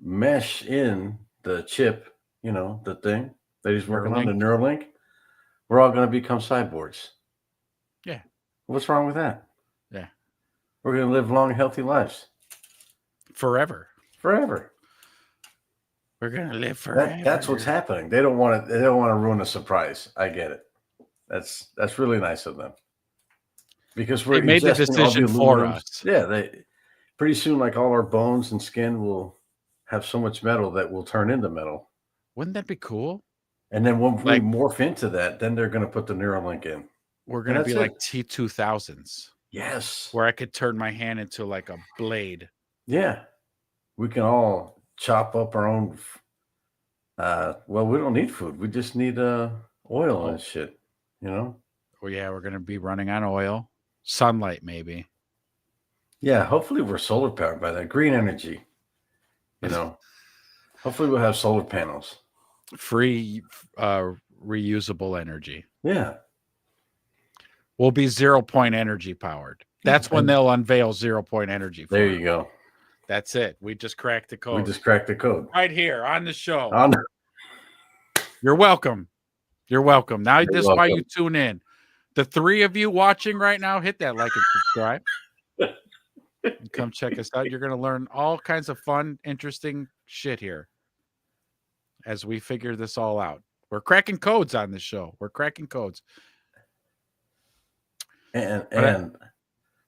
mesh in the chip, the thing that he's working on, the Neuralink. We're all going to become cyborgs. Yeah. What's wrong with that? Yeah. We're going to live long, healthy lives. Forever. We're going to live forever. That's what's happening. They don't want to ruin the surprise. I get it. That's really nice of them. Because They made the ingesting all decision for aluminums. us. Yeah, they pretty soon, like all our bones and skin will have so much metal that will turn into metal. Wouldn't that be cool? And then when we morph into that, then they're going to put the Neuralink in. We're going to be like T-2000s. Yes. Where I could turn my hand into like a blade. Yeah. We can all chop up our own. Well, we don't need food. We just need oil and shit, Well, yeah, we're going to be running on oil. Sunlight, maybe. Yeah, hopefully we're solar powered by that. Green energy. Hopefully we'll have solar panels. Free reusable energy. Yeah. We'll be 0 point energy powered. That's when they'll unveil 0 point energy. There you go. That's it. We just cracked the code. We just cracked the code. Right here on the show. You're welcome. You're welcome. Now this is why welcome. you tune in. The three of you watching right now, hit that like and subscribe. And come check us out. You're going to learn all kinds of fun, interesting shit here as we figure this all out. We're cracking codes on this show. We're cracking codes.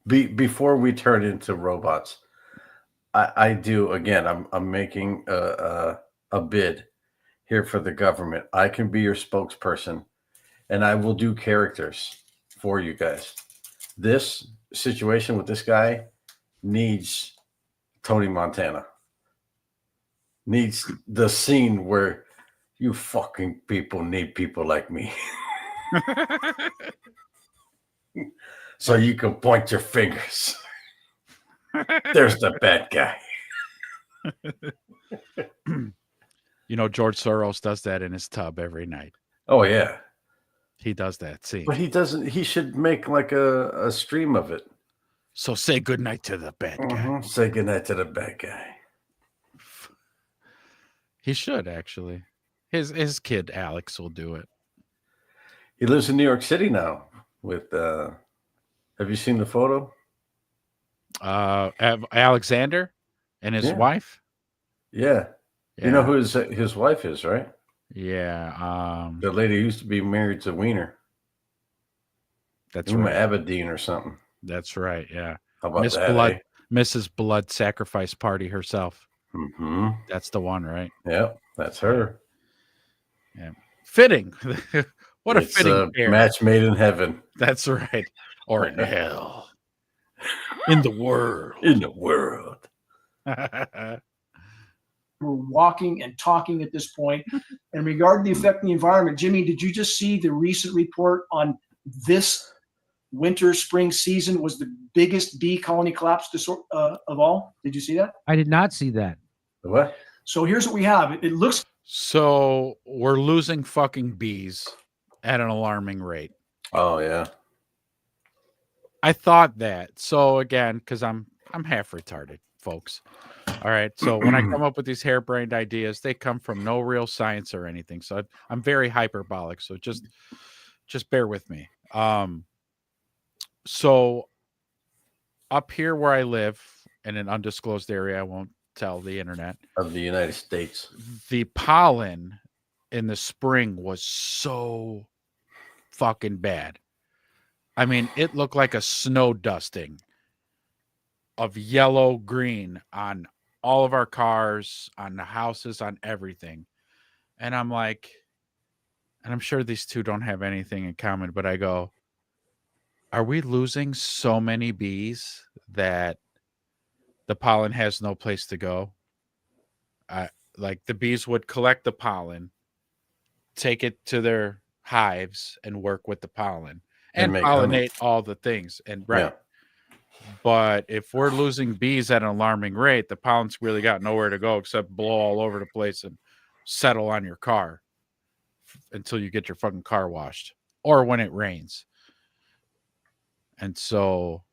Before we turn into robots, I do again. I'm making a bid here for the government. I can be your spokesperson, and I will do characters for you guys. This situation with this guy needs Tony Montana. Needs the scene where You fucking people need people like me. So you can point your fingers. There's the bad guy. You know, George Soros does that in his tub every night. Oh, yeah. He does that. See, But he doesn't. He should make like a stream of it. so say goodnight to the bad guy. Say goodnight to the bad guy. He should actually. His kid Alex will do it. He lives in New York City now. With have you seen the photo? Alexander and his wife. Yeah. You know who his wife is, right? Yeah. The lady who used to be married to Wiener. That's Uma right. Abedin or something. That's right. Yeah. How about Miss that? Blood, Eh? Mrs. Blood Sacrifice Party herself. Mm-hmm. That's the one, right? Yep, that's her. Yeah. Fitting. What It's a fitting pair. match made in heaven. That's right. Or in hell. In the world. In the world. We're walking and talking at this point. And regarding the effect on the environment, Jimmy, did you just see the recent report on this winter spring season was the biggest bee colony collapse of all? Did you see that? I did not see that. What? So here's what we have. It looks So we're losing fucking bees at an alarming rate. Oh yeah. I thought that. So again, because I'm half retarded, folks. All right. So when I come up with these harebrained ideas, they come from no real science or anything. So I'm very hyperbolic. So just bear with me. So up here where I live in an undisclosed area, I won't tell the internet, Of the United States. the pollen in the spring was so fucking bad. I mean, it looked like a snow dusting of yellow green on all of our cars, on the houses, on everything. And I'm like, and I'm sure these two don't have anything in common, but I go, are we losing so many bees that the pollen has no place to go? Like the bees would collect the pollen, take it to their hives and work with the pollen and make pollinate honey. all the things. And Yeah. But if we're losing bees at an alarming rate, the pollen's really got nowhere to go except blow all over the place and settle on your car until you get your fucking car washed or when it rains. And so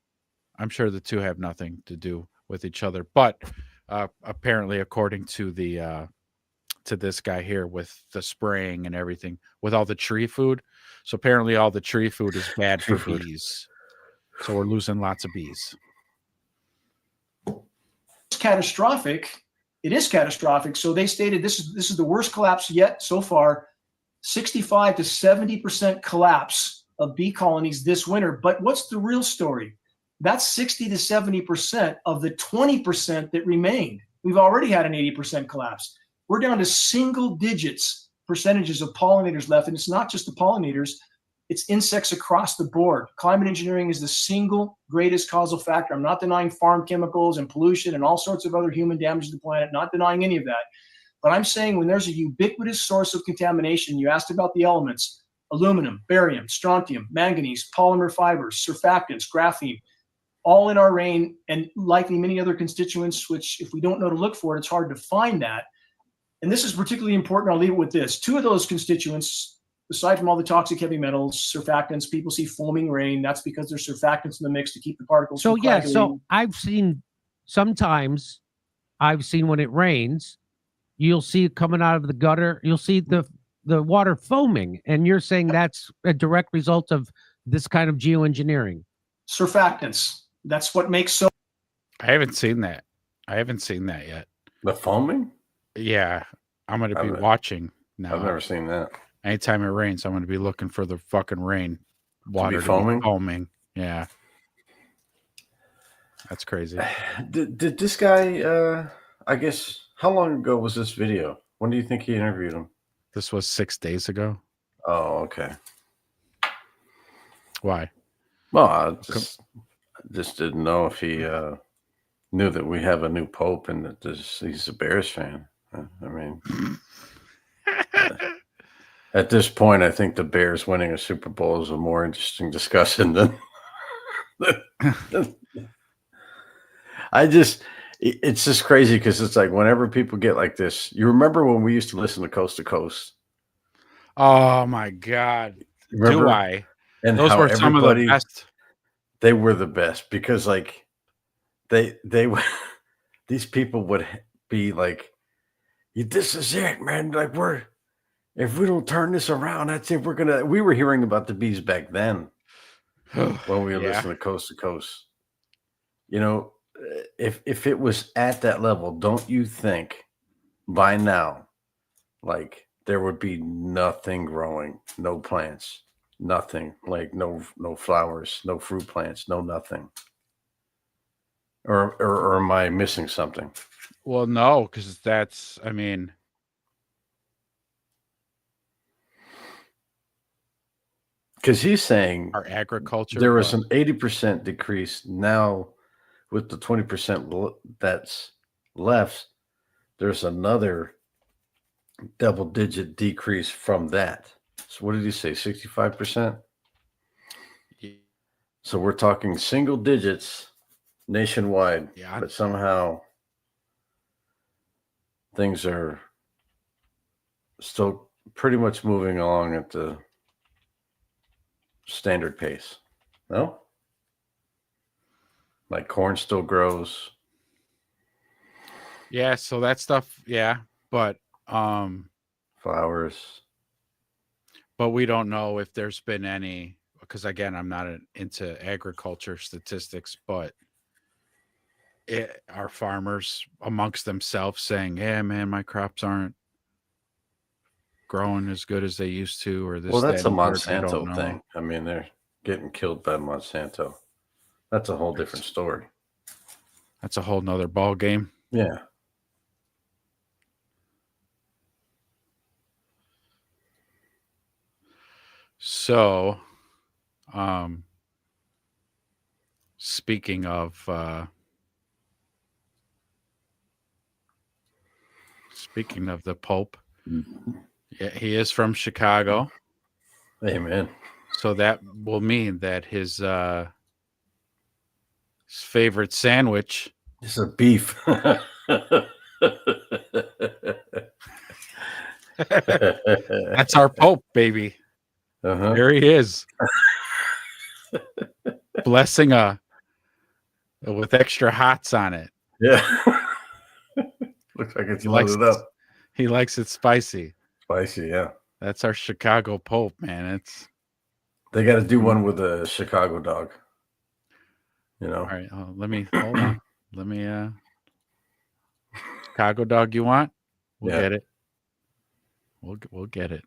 I'm sure the two have nothing to do with each other. But apparently, according to the to this guy here with the spraying and everything, with all the tree food. So apparently all the tree food is bad for Tree food. bees. So we're losing lots of bees. catastrophic. It is catastrophic. So they stated this is the worst collapse yet so far. 65 to 70% collapse of bee colonies this winter. But what's the real story? That's 60 to 70% of the 20% that remained. We've already had an 80% collapse. We're down to single digits percentages of pollinators left. And it's not just the pollinators, it's insects across the board. Climate engineering is the single greatest causal factor. I'm not denying farm chemicals and pollution and all sorts of other human damage to the planet, not denying any of that. But I'm saying when there's a ubiquitous source of contamination, you asked about the elements, aluminum, barium, strontium, manganese, polymer fibers, surfactants, graphene, all in our rain, and likely many other constituents, which if we don't know to look for it, it's hard to find that. And this is particularly important. I'll leave it with this. Two of those constituents, aside from all the toxic heavy metals, surfactants, people see foaming rain. That's because there's surfactants in the mix to keep the particles So from yeah, coagulating. so I've seen when it rains, you'll see it coming out of the gutter. You'll see the water foaming, and you're saying that's a direct result of this kind of geoengineering. Surfactants. That's what makes so. I haven't seen that. I haven't seen that yet. The foaming? Yeah, I'm going to be I've- watching now. I've never seen that. Anytime it rains, I'm going to be looking for the fucking rain water to be foaming? foaming. Yeah, that's crazy. Did this guy, I guess, how long ago was this video? When do you think he interviewed him? This was 6 days ago. Oh, okay. Why? Well, I just didn't know if he knew that we have a new pope and that he's a Bears fan. I mean, At this point, I think the Bears winning a Super Bowl is a more interesting discussion than. It's just crazy because it's like whenever people get like this, you remember when we used to listen to Coast to Coast? Oh my God. Remember? Do I? And those how were some of the everybody- best. They were the best because like they these people would be like, this is it, man. Like if we don't turn this around, that's it. We were hearing about the bees back then when we were Yeah. listening to Coast. You know, if it was at that level, don't you think by now, like there would be nothing growing, no plants, nothing, like no flowers, no fruit plants, no nothing. Or am I missing something? Well, no, because that's, I mean, because he's saying our agriculture. there was an 80% decrease. Now, with the 20% that's left, there's another double-digit decrease from that. So what did he say? 65%. So we're talking single digits nationwide. Yeah. But somehow things are still pretty much moving along at the standard pace. No? Like corn still grows. Yeah, so that stuff, yeah, but flowers. But we don't know if there's been any, because again, I'm not into agriculture statistics, but are farmers amongst themselves saying, "Yeah, man, my crops aren't growing as good as they used to," or this? Well, that's that, a and the third, I don't Monsanto know. thing. I mean, they're getting killed by Monsanto. That's a whole different story. That's a whole nother ball game. Yeah. So, speaking of the Pope, yeah, he is from Chicago. Amen. So that will mean that his favorite sandwich is a beef. That's our Pope, baby. Uh-huh. There he is. Blessing with extra hots on it. Yeah. Looks like it's loaded up. He likes it spicy. Spicy, yeah. That's our Chicago Pope, man. They got to do one with a Chicago dog. You know. All right, let me hold on. Let me Chicago dog you want? We'll get it. We'll get it.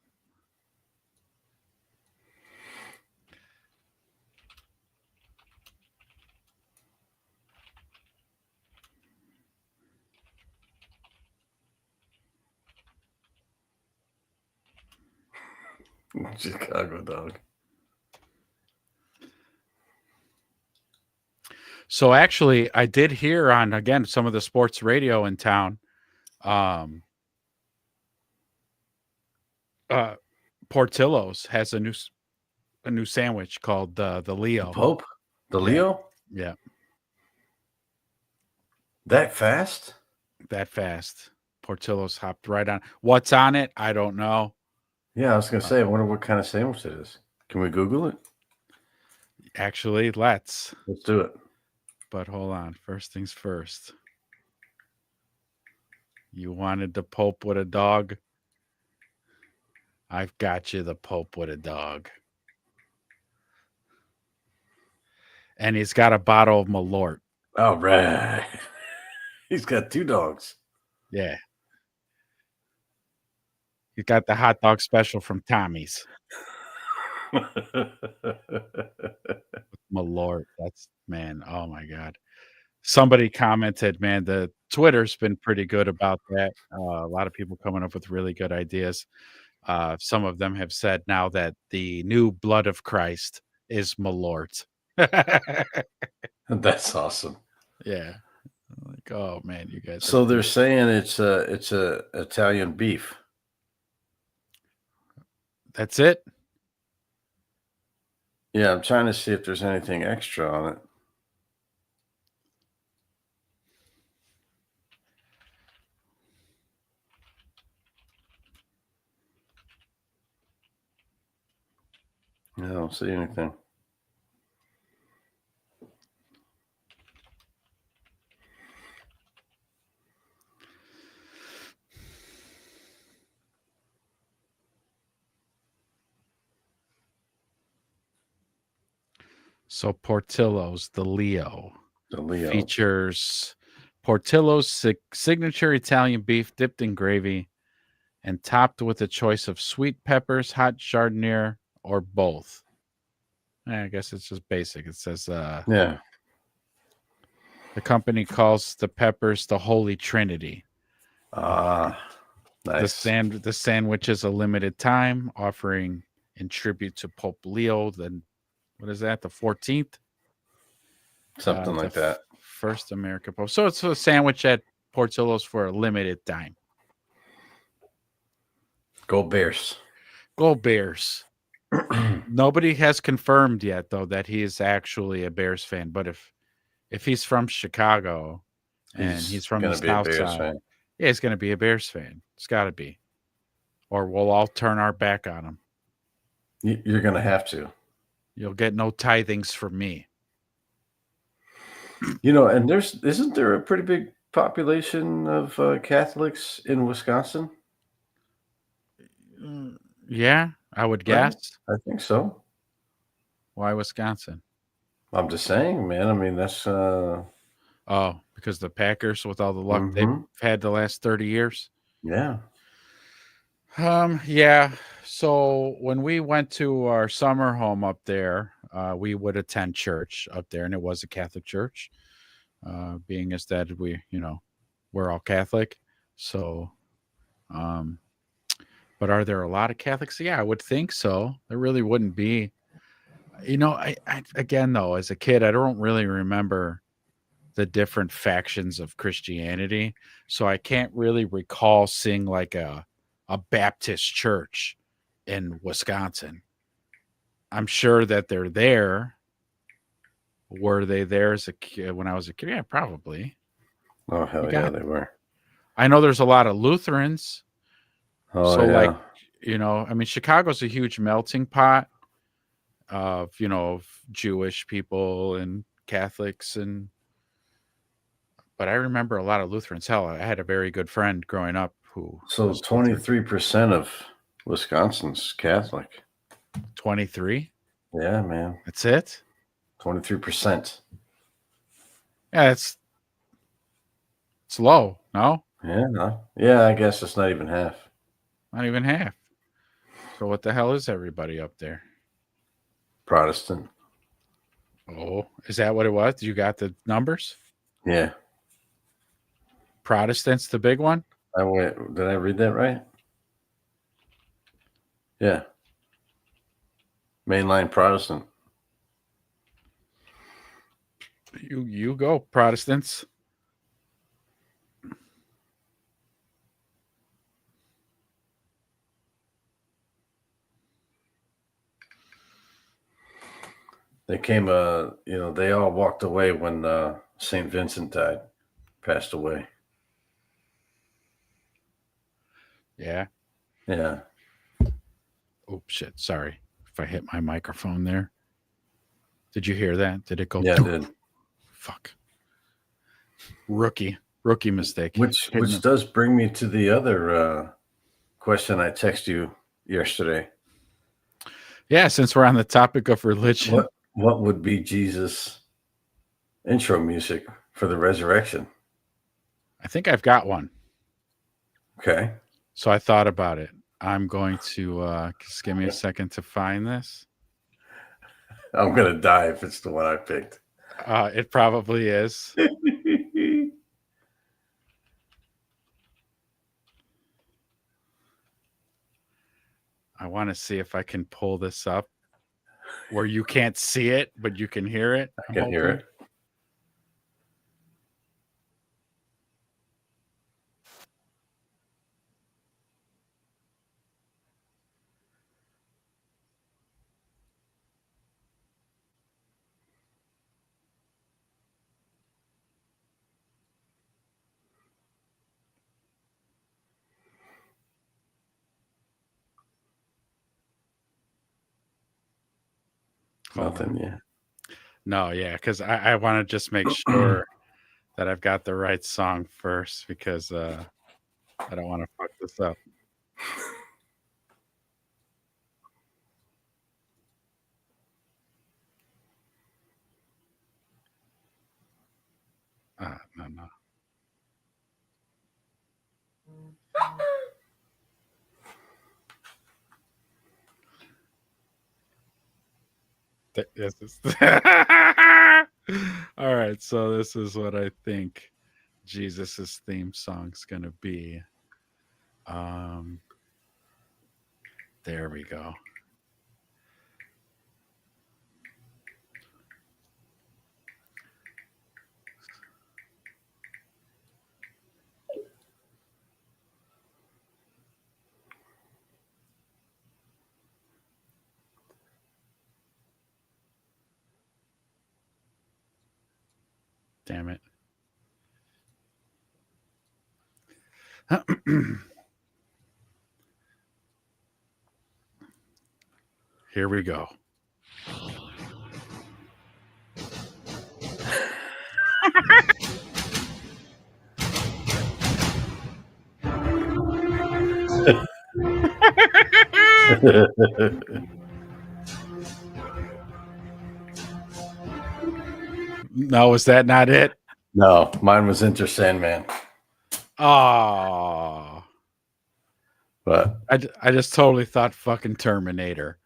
Chicago dog. So actually, I did hear on, again, some of the sports radio in town, Portillo's has a new sandwich called the Leo. The Pope? The Leo? Yeah. That fast? That fast. Portillo's hopped right on. What's on it? I don't know. Yeah, I was going to say, I wonder what kind of sandwich it is. Can we Google it? Actually, let's do it. But hold on. First things first. You wanted the Pope with a dog? I've got you the Pope with a dog. And he's got a bottle of Malort. All right. He's got 2 dogs. Yeah. You got the hot dog special from Tommy's. Malort. That's, man, oh my God. Somebody commented, man, the Twitter's been pretty good about that. A lot of people coming up with really good ideas. Some of them have said now that the new blood of Christ is Malort. That's awesome. Yeah. Like, oh man, you guys. So they're saying it's a Italian beef. That's it. Yeah, I'm trying to see if there's anything extra on it. I don't see anything. So Portillo's, the Leo, The Leo. features Portillo's signature Italian beef dipped in gravy and topped with a choice of sweet peppers, hot jardiniere, or both. I guess it's just basic. It says Yeah. the company calls the peppers the Holy Trinity. Ah, nice. The sandwich is a limited time, offering in tribute to Pope Leo. Then what is that? The 14th. Something like that. First American Pope. So it's a sandwich at Portillo's for a limited time. Go Bears. Go Bears. Nobody has confirmed yet, though, that he is actually a Bears fan. But if he's from Chicago and he's from the gonna be a South Bears Side, fan. yeah, he's going to be a Bears fan. It's got to be, or we'll all turn our back on him. You're going to have to. You'll get no tithings from me. And isn't there a pretty big population of Catholics in Wisconsin? Yeah, I would guess. I think so. Why Wisconsin? I'm just saying, man. I mean, that's Oh, because the Packers, with all the luck they've had the last 30 years. yeah. Yeah. So when we went to our summer home up there, we would attend church up there, and it was a Catholic church. Being as that we're all Catholic. So, but are there a lot of Catholics? Yeah, I would think so. There really wouldn't be. I again though, as a kid, I don't really remember the different factions of Christianity, so I can't really recall seeing like a Baptist church in Wisconsin. I'm sure that they're there. Were they there as a kid when I was a kid? Yeah, probably. Oh, hell yeah, they were. I know there's a lot of Lutherans. Oh, so yeah. I mean, Chicago's a huge melting pot of Jewish people and Catholics, but I remember a lot of Lutherans. Hell, I had a very good friend growing up who. So 23% of Wisconsin's Catholic. 23? Yeah, man. That's it? 23%. Yeah, it's low, no? Yeah, no. Yeah, I guess it's not even half. Not even half. So what the hell is everybody up there? Protestant. Oh, is that what it was? You got the numbers? Yeah. Protestants, the big one? Did I read that right? Yeah. Mainline Protestant. You go, Protestants. They came, they all walked away when St. Vincent died, passed away. Yeah. Yeah. Oh, shit. Sorry if I hit my microphone there. Did you hear that? Did it go? Yeah, it did. Fuck. Rookie mistake. Which does bring me to the other question I texted you yesterday. Yeah, since we're on the topic of religion. What would be Jesus' intro music for the resurrection? I think I've got one. Okay. So I thought about it. I'm going to just give me a second to find this. I'm going to die if it's the one I picked. It probably is. I want to see if I can pull this up where you can't see it, but you can hear it. I can hear it. Hold on. Nothing yet. No, yeah, because I want to just make sure that I've got the right song first because I don't want to fuck this up. No. Yes, all right, so this is what I think Jesus's theme song's gonna be. There we go. Damn it. Here we go. No, is that not it? No, mine was Enter Sandman. Oh, But I just totally thought fucking Terminator.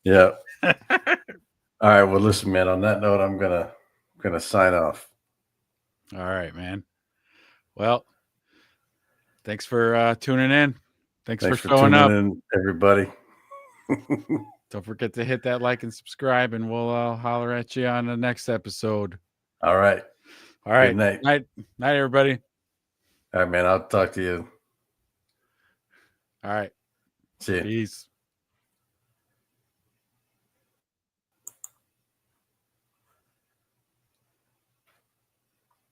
yeah. All right. Well, listen, man. On that note, I'm gonna sign off. All right, man. Well, thanks for tuning in. Thanks for showing up, in, everybody. Don't forget to hit that like and subscribe, and we'll holler at you on the next episode. All right. All right. Good night. Night, everybody. All right, man. I'll talk to you. All right. See you. Peace.